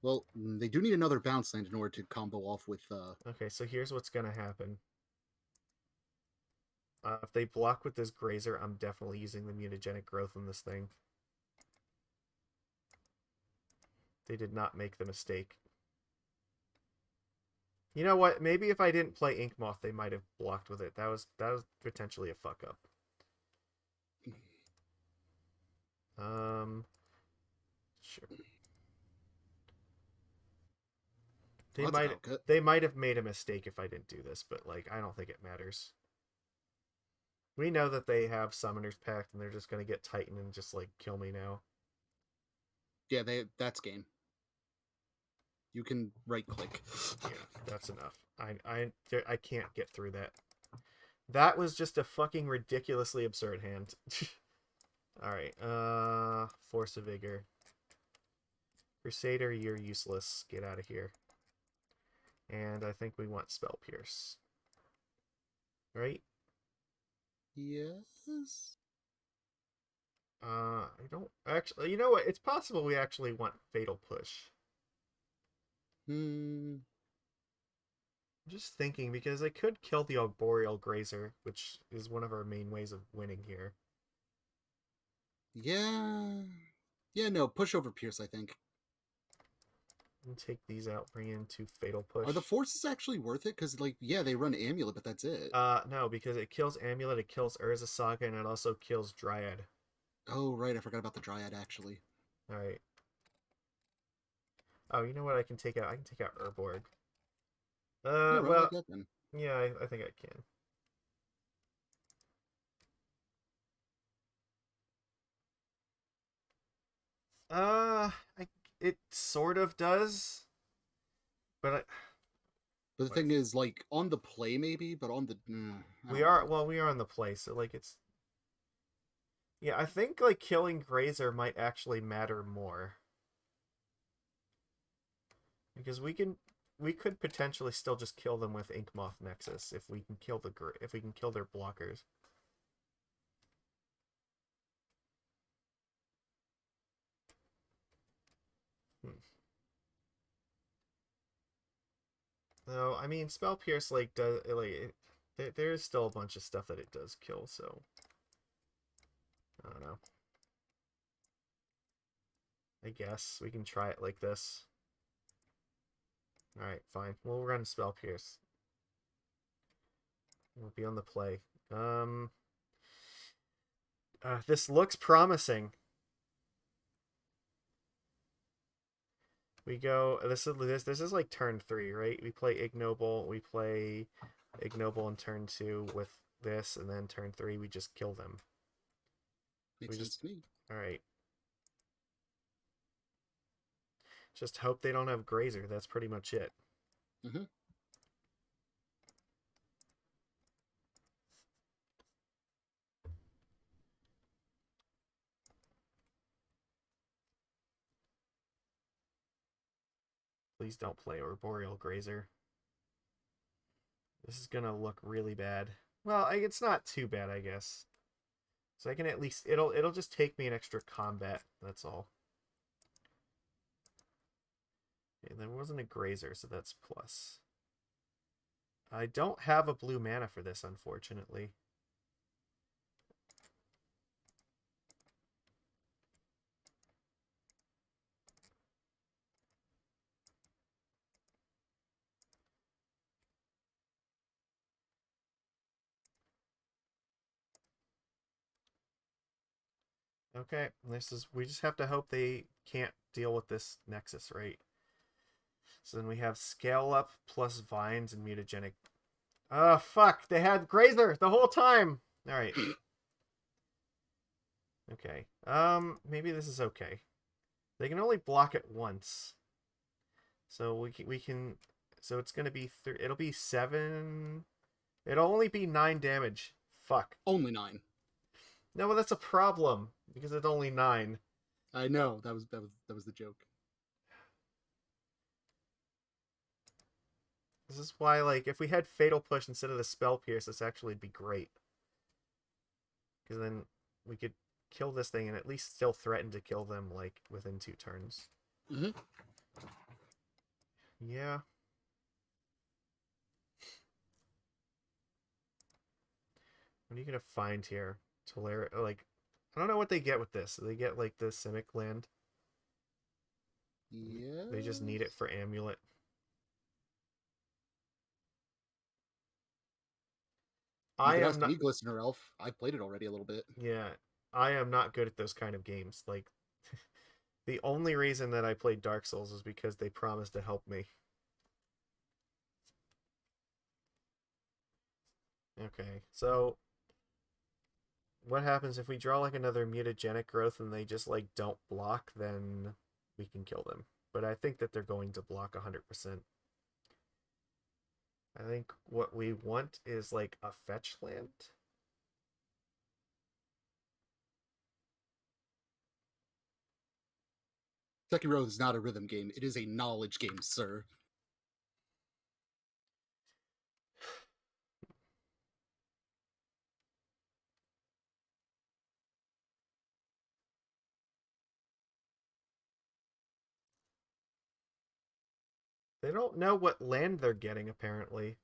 Well, they do need another bounce land in order to combo off with... Okay, so here's what's gonna happen. If they block with this Grazer, I'm definitely using the Mutagenic Growth in this thing. They did not make the mistake. You know what? Maybe if I didn't play Inkmoth, they might have blocked with it. That was potentially a fuck up. Sure. Well, They might have made a mistake if I didn't do this, but like I don't think it matters. We know that they have Summoner's Pact and they're just gonna get Titan and just like kill me now. Yeah, that's game. You can right click. Yeah, that's enough. I can't get through that. That was just a fucking ridiculously absurd hand. Alright, Force of Vigor. Crusader, you're useless. Get out of here. And I think we want Spell Pierce. Right? Yes? I don't actually. You know what? It's possible we actually want Fatal Push. I'm just thinking because I could kill the Arboreal Grazer, which is one of our main ways of winning here. Yeah. Yeah, no, push over Pierce, I think. And take these out, bring in 2 Fatal Push. Are the forces actually worth it? Because, like, yeah, they run Amulet, but that's it. No, because it kills Amulet, it kills Urza Saga, and it also kills Dryad. Oh, right, I forgot about the Dryad, actually. Alright. Oh, you know what I can take out? I can take out Urborg. Yeah, roll well, like that, then. yeah, I think I can. It sort of does, but But the thing is, like, on the play, maybe, but on the... we are on the play, so, like, it's... Yeah, I think, like, killing Grazer might actually matter more. Because we could potentially still just kill them with Inkmoth Nexus if we can kill their blockers. No, I mean Spell Pierce like does like there is still a bunch of stuff that it does kill, so I don't know. I guess we can try it like this. Alright, fine. We'll run Spell Pierce. We'll be on the play. This looks promising. We go. This is like turn 3, right? We play Ignoble. We play Ignoble in turn 2 with this, and then turn 3 we just kill them. Makes sense to me. All right. Just hope they don't have Grazer. That's pretty much it. Mm-hmm. Please don't play Arboreal Grazer. This is gonna look really bad. Well, it's not too bad, I guess. So I can at least it'll just take me an extra combat. That's all. Okay, there wasn't a Grazer, so that's plus. I don't have a blue mana for this, unfortunately. Okay, we just have to hope they can't deal with this Nexus, right? So then we have Scale Up plus Vines and Mutagenic. Oh, fuck, they had Grazer the whole time! Alright. Okay. Maybe this is okay. They can only block it once. So we can so it's gonna be it'll be 7. It'll only be 9 damage. Fuck. Only 9. No, well, that's a problem because it's only 9. I know that was the joke. This is why, like, if we had Fatal Push instead of the Spell Pierce, this actually would be great. Because then we could kill this thing and at least still threaten to kill them, like, within 2 turns. Mm-hmm. Yeah. What are you gonna find here? Like, I don't know what they get with this. They get, like, the Simic land. Yeah. They just need it for Amulet. I am not Glistener Elf. I've played it already a little bit. Yeah, I am not good at those kind of games. Like, the only reason that I played Dark Souls is because they promised to help me. Okay, so what happens if we draw like another Mutagenic Growth and they just like don't block? Then we can kill them. But I think that they're going to block 100%. I think what we want is like a fetch land. Sekiro is not a rhythm game. It is a knowledge game, sir. They don't know what land they're getting, apparently.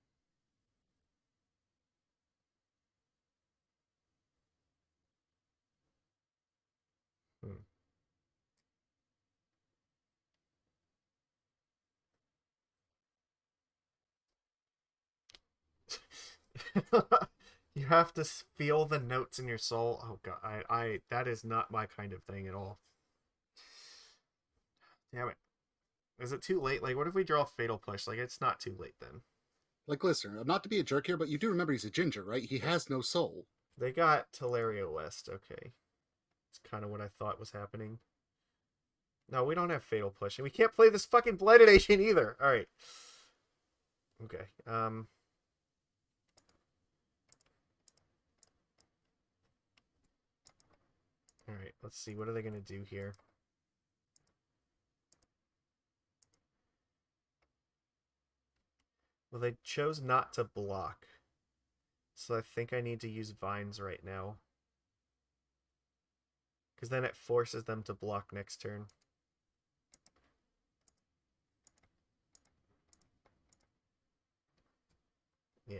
Hmm. You have to feel the notes in your soul. Oh god, I that is not my kind of thing at all. Damn it. Is it too late? Like, what if we draw Fatal Push? Like, it's not too late then. Like, listen, not to be a jerk here, but you do remember he's a ginger, right? He has no soul. They got Teleria West. Okay. It's kind of what I thought was happening. No, we don't have Fatal Push. And we can't play this fucking Blighted Agent either. Alright. Okay. Alright, let's see. What are they going to do here? Well, they chose not to block. So I think I need to use Vines right now. Because then it forces them to block next turn. Yeah.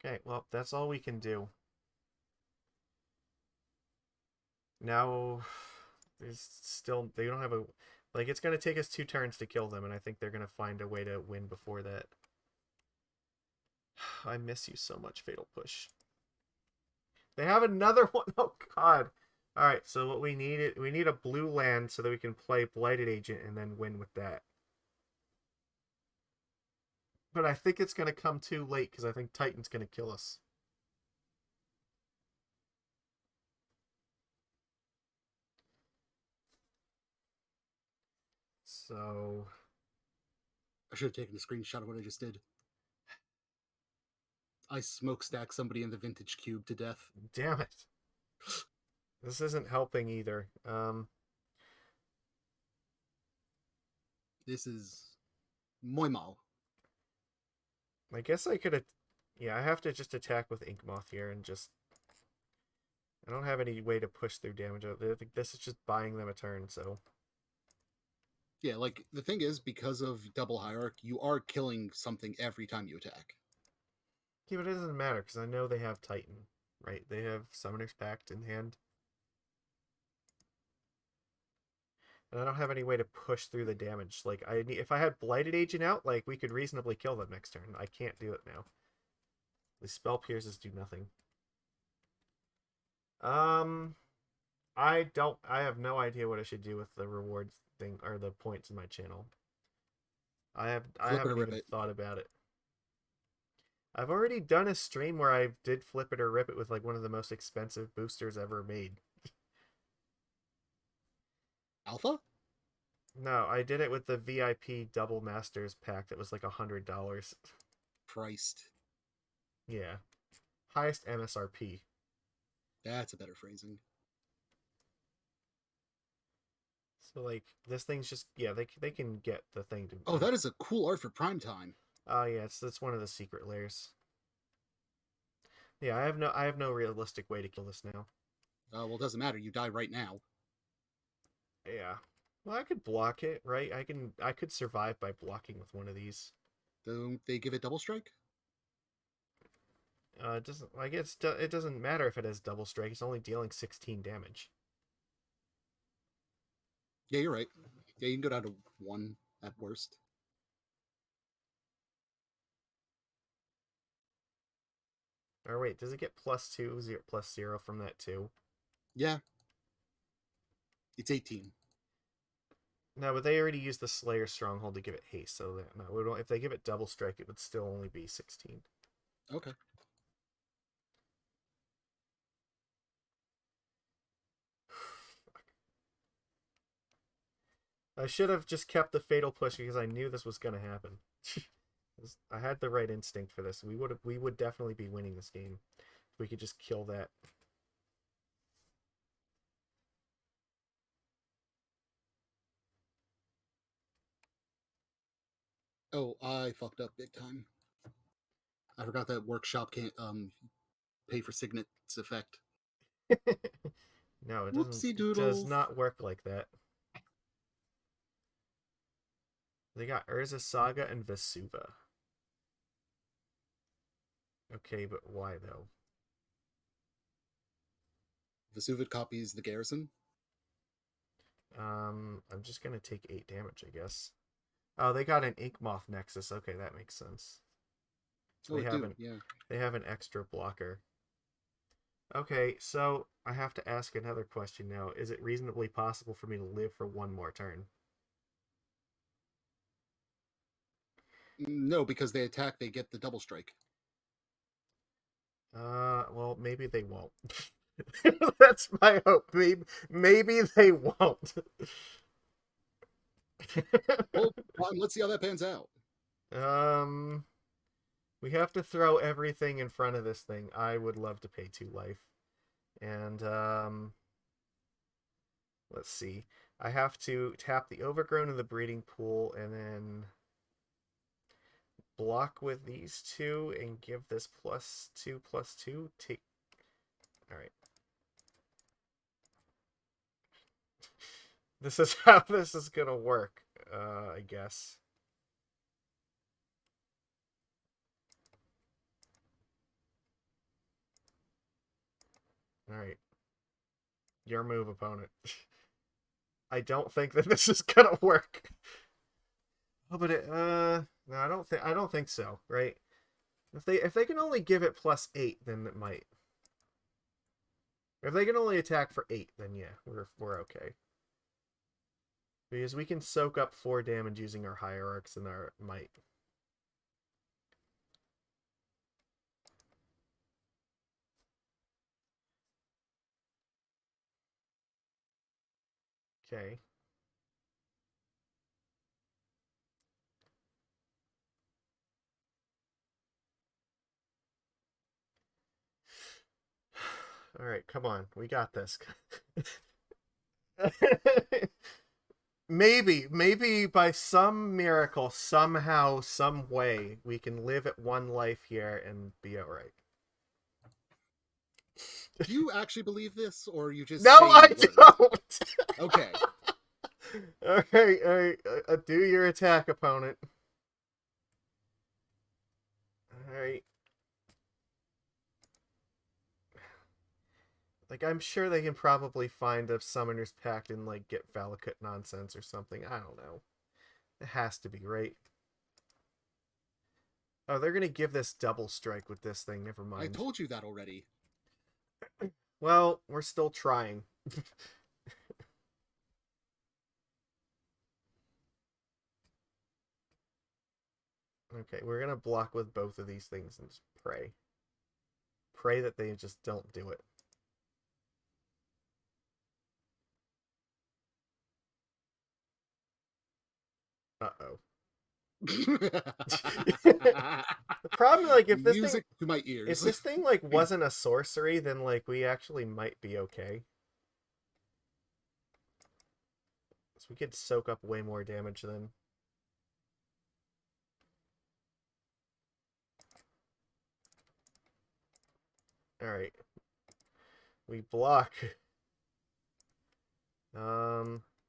Okay, well, that's all we can do. Now, they don't have a, like, it's going to take us 2 turns to kill them, and I think they're going to find a way to win before that. I miss you so much, Fatal Push. They have another one. Oh, God. Alright, so what we need a blue land so that we can play Blighted Agent and then win with that. But I think it's going to come too late because I think Titan's going to kill us. So I should have taken a screenshot of what I just did. I smokestack somebody in the vintage cube to death. Damn it. This isn't helping either. This is muy mal. I guess I could... Yeah, I have to just attack with Inkmoth here and just... I don't have any way to push through damage. I think this is just buying them a turn, so... Yeah, like, the thing is, because of Double Hierarch, you are killing something every time you attack. Yeah, but it doesn't matter, because I know they have Titan, right? They have Summoner's Pact in hand. And I don't have any way to push through the damage. Like, if I had Blighted Agent out, like, we could reasonably kill them next turn. I can't do it now. The Spell Pierces do nothing. I have no idea what I should do with the rewards thing, or the points in my channel. I haven't even thought about it. I've already done a stream where I did flip it or rip it with like one of the most expensive boosters ever made. Alpha? No, I did it with the VIP Double Masters pack that was like $100. Christ. Yeah. Highest MSRP. That's a better phrasing. So like this thing's just they can get the thing to. Oh, that is a cool art for prime time. Oh yeah, it's one of the secret layers. Yeah, I have no realistic way to kill this now. Well, it doesn't matter. You die right now. Yeah. Well, I could block it, right? I could survive by blocking with one of these. Don't they give it double strike? It doesn't. I guess it doesn't matter if it has double strike. It's only dealing 16 damage. Yeah, you're right. Yeah, you can go down to 1 at worst. Or wait, does it get +2, +0 from that too? Yeah. It's 18. No, but they already used the Slayer Stronghold to give it haste, so that, no, if they give it double strike, it would still only be 16. Okay. I should have just kept the Fatal Push because I knew this was going to happen. I had the right instinct for this. We would definitely be winning this game if we could just kill that. Oh, I fucked up big time. I forgot that workshop can't pay for Signet's effect. No, it doesn't. Whoopsie doodles. It does not work like that. They got Urza Saga and Vesuva. Okay, but why though? Vesuva copies the garrison. I'm just gonna take 8 damage, I guess. Oh, they got an Inkmoth Nexus. Okay, that makes sense. So they have an extra blocker. Okay, so I have to ask another question now. Is it reasonably possible for me to live for one more turn? No, because they attack, they get the double strike. Well, maybe they won't. That's my hope. Maybe they won't. Well, let's see how that pans out. We have to throw everything in front of this thing. I would love to pay 2 life. And, let's see. I have to tap the Overgrown in the breeding pool and then block with these 2 and give this +2/+2. Take. Alright. This is how this is gonna work, I guess. Alright. Your move, opponent. I don't think that this is gonna work. Oh, but no, I don't think so, right? If they can only give it +8, then it might. If they can only attack for 8, then yeah, we're okay. Because we can soak up 4 damage using our Hierarchs and our Might. Okay. All right, come on, we got this. Maybe by some miracle, somehow, some way, we can live at one life here and be alright. Do you actually believe this, or are you just No, saying I words? don't. Okay. All right. Do your attack, opponent. All right. Like, I'm sure they can probably find a Summoner's Pact and, like, get Valakut nonsense or something. I don't know. It has to be, right? Oh, they're gonna give this double strike with this thing. Never mind. I told you that already. Well, we're still trying. Okay, we're gonna block with both of these things and just pray. Pray that they just don't do it. Uh-oh. The problem, like, if this Music thing, to my ears. if this thing like wasn't a sorcery, then like we actually might be okay. So we could soak up way more damage then. All right, we block.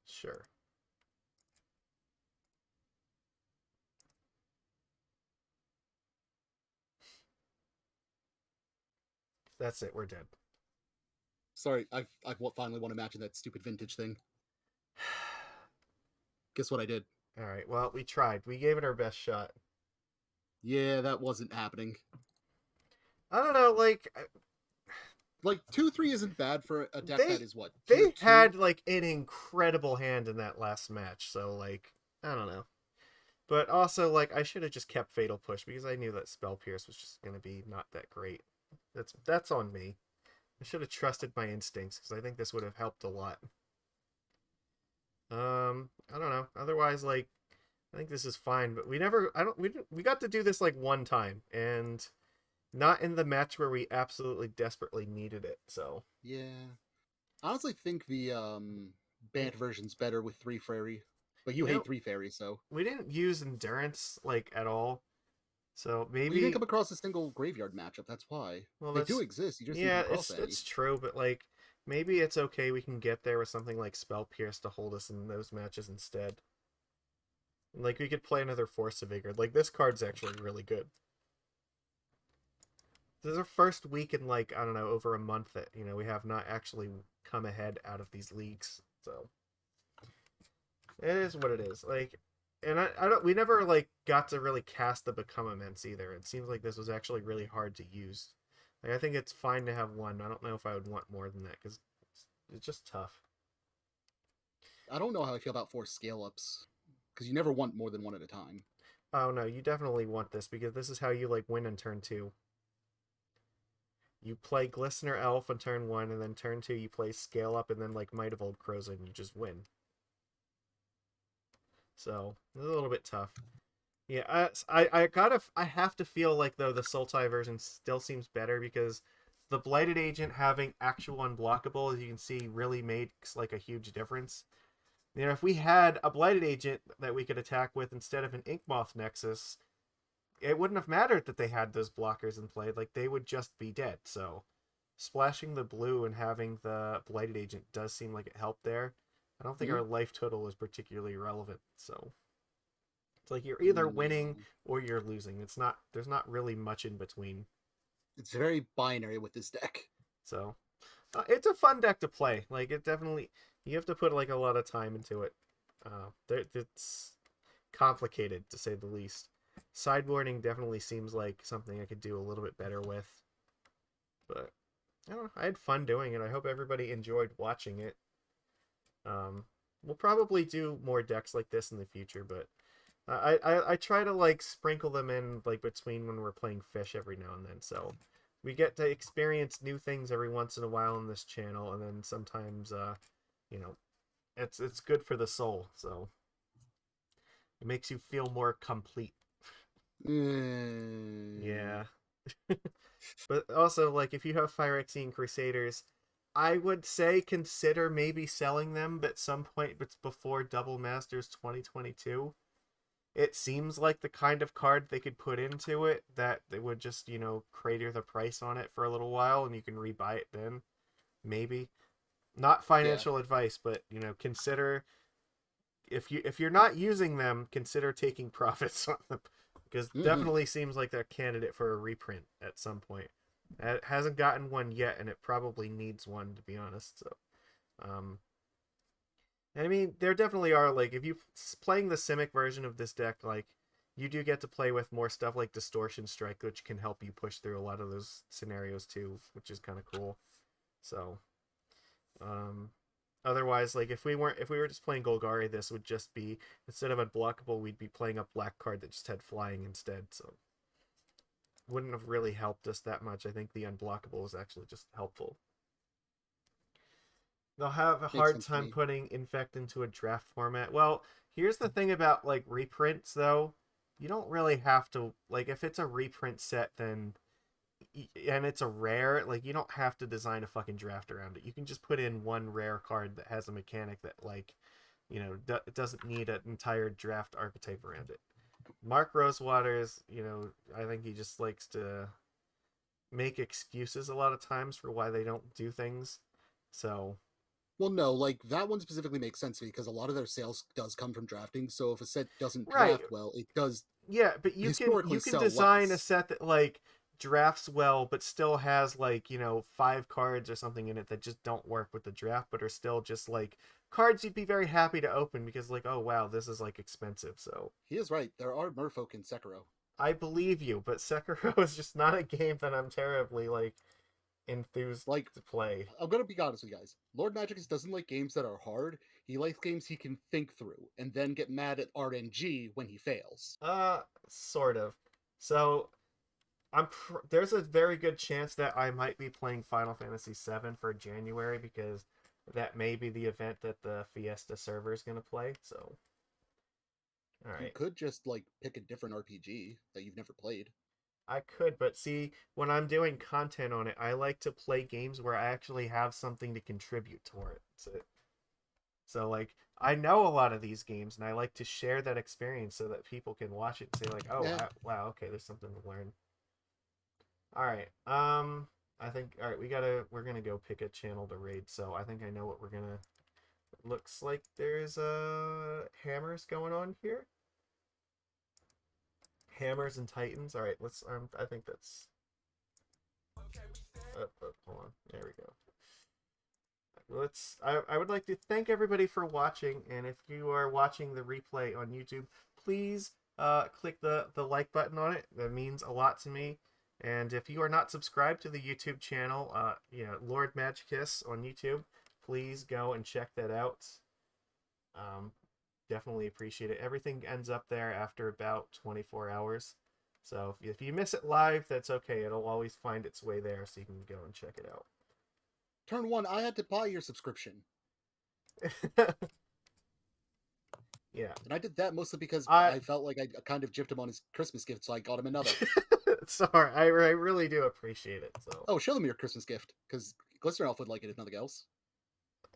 Sure. That's it. We're dead. Sorry, I finally want to imagine that stupid vintage thing. Guess what I did? All right. Well, we tried. We gave it our best shot. Yeah, that wasn't happening. I don't know. Like 2-3 isn't bad for a deck that is what they tier had 2? like an incredible hand in that last match. So like, I don't know. But also, like, I should have just kept Fatal Push because I knew that Spell Pierce was just going to be not that great. That's on me. I should have trusted my instincts because I think this would have helped a lot. I don't know. Otherwise, like, I think this is fine. But we got to do this like one time, and not in the match where we absolutely desperately needed it. So Yeah. I honestly think the banned version's better with 3 fairy. But you you hate know 3 fairy, so. we didn't use endurance like at all. So Well, you didn't maybe come across a single graveyard matchup, that's why. well They do that's exist, you just didn't yeah, come across any. it's true, but like maybe it's okay we can get there with something like Spell Pierce to hold us in those matches instead. Like we could play another Force of Vigor. Like this card's actually really good. This is our first week in like I don't know over a month that we have not actually come ahead out of these leagues. So it is what it is. Like, and I don't we never like got to really cast the Become Immense either. It seems like this was actually really hard to use. Like I think it's fine to have one. I don't know if I would want more than that because it's just tough. I don't know how I feel about 4 scale ups. Because you never want more than one at a time. Oh no, you definitely want this because this is how you like win in turn 2. You play Glistener Elf on turn 1, and then turn 2 you play Scale Up and then like Might of Old Krosa and you just win. So it's a little bit tough. Yeah, I have to feel like though the Sultai version still seems better because the Blighted Agent having actual unblockable, as you can see, really makes like a huge difference. If we had a Blighted Agent that we could attack with instead of an Inkmoth Nexus, it wouldn't have mattered that they had those blockers in play. Like, they would just be dead. So, splashing the blue and having the Blighted Agent does seem like it helped there. I don't think our life total was particularly relevant. So, it's like you're either winning No. or you're losing. There's not really much in between. It's very binary with this deck. So, it's a fun deck to play. Like, it definitely, you have to put like a lot of time into it. It's complicated to say the least. Sideboarding definitely seems like something I could do a little bit better with. But I don't know. I had fun doing it. I hope everybody enjoyed watching it. We'll probably do more decks like this in the future, but I try to like sprinkle them in like between when we're playing Fish every now and then. So we get to experience new things every once in a while on this channel, and then sometimes it's good for the soul. So it makes you feel more complete. Mm. Yeah. But also, like, if you have Phyrexian Crusaders, I would say consider maybe selling them at some point but before Double Masters 2022. It seems like the kind of card they could put into it that they would just, crater the price on it for a little while and you can rebuy it then. Maybe. Not Yeah. financial advice, but, consider if you're not using them, consider taking profits on them. Because Hmm. definitely seems like they're a candidate for a reprint at some point. It hasn't gotten one yet, and it probably needs one, to be honest. So, um, I mean, there definitely are, like, if you playing the Simic version of this deck, like, you do get to play with more stuff like Distortion Strike, which can help you push through a lot of those scenarios too, which is kind of cool. So, um, otherwise, like, if we were just playing Golgari, this would just be, instead of unblockable, we'd be playing a black card that just had flying instead. So, wouldn't have really helped us that much. I think the unblockable is actually just helpful. They'll have a Makes hard sense to time me. putting Infect into a draft format. Well, here's the thing about, like, reprints though. You don't really have to, like, if it's a reprint set, then and it's a rare, like, you don't have to design a fucking draft around it. You can just put in one rare card that has a mechanic that, like, it doesn't need an entire draft archetype around it. Mark Rosewater's, I think he just likes to make excuses a lot of times for why they don't do things. So, Well, no, like that one specifically makes sense to me because a lot of their sales does come from drafting. So if a set doesn't right. draft well, it does Yeah, but you historically can sell design a less. set that, like, drafts well but still has, like, 5 cards or something in it that just don't work with the draft but are still just, like, cards you'd be very happy to open because, like, oh wow, this is, like, expensive. So He is right. There are merfolk in Sekiro. I believe you, but Sekiro is just not a game that I'm terribly, like, enthused Like, to play. I'm gonna be honest with you guys. Lord Magicus doesn't like games that are hard. He likes games he can think through and then get mad at RNG when he fails. Sort of. So there's a very good chance that I might be playing Final Fantasy VII for January because that may be the event that the Fiesta server is going to play. So, all You right. could just like pick a different RPG that you've never played. I could, but see, when I'm doing content on it, I like to play games where I actually have something to contribute toward it. So, like, I know a lot of these games, and I like to share that experience so that people can watch it and say, like, oh, Eh, wow, okay, there's something to learn. All right. I think, all right, we're gonna go pick a channel to raid. So I think I know what we're gonna. Looks like there's hammers going on here. Hammers and Titans. All right, let's. I think that's. Hold on. There we go. Let's. I would like to thank everybody for watching, and if you are watching the replay on YouTube, please click the like button on it. That means a lot to me. And if you are not subscribed to the YouTube channel, Lord Magicus on YouTube, please go and check that out. Um, Definitely appreciate it. Everything ends up there after about 24 hours. So if you miss it live, that's okay. It'll always find its way there, so you can go and check it Turn one, I had to buy your subscription. out. Yeah. And I did that mostly because I I felt like I kind of gypped him on his Christmas gift, so I got him another. Sorry, I really do appreciate it. So, Oh, show them your Christmas gift, because Glistener Elf would like it if nothing else.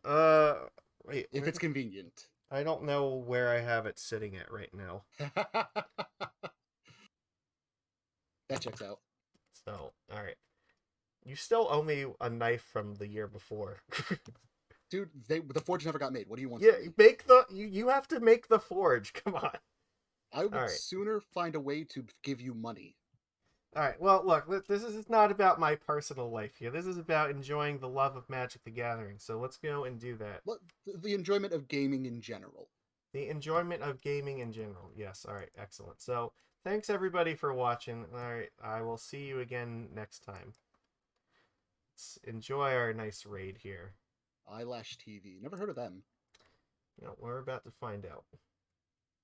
uh, wait, If it's convenient. I don't know where I have it sitting at right now. That checks out. So, all right, you still owe me a knife from the year before. Dude, the forge never got made. What do you want Yeah, from me? you have to make the forge. Come on. I All would right. sooner find a way to give you money. All right. Well, look, this is not about my personal life here. This is about enjoying the love of Magic the Gathering. So let's go and do that. The enjoyment of gaming in general. The enjoyment of gaming in general. Yes. All right. Excellent. So thanks everybody for watching. All right. I will see you again next time. Let's enjoy our nice raid here. Eyelash TV. Never heard of them. We're about to find out.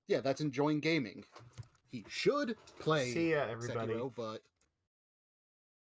Yeah, that's enjoying gaming. He should play See ya, everybody. Sekiro, but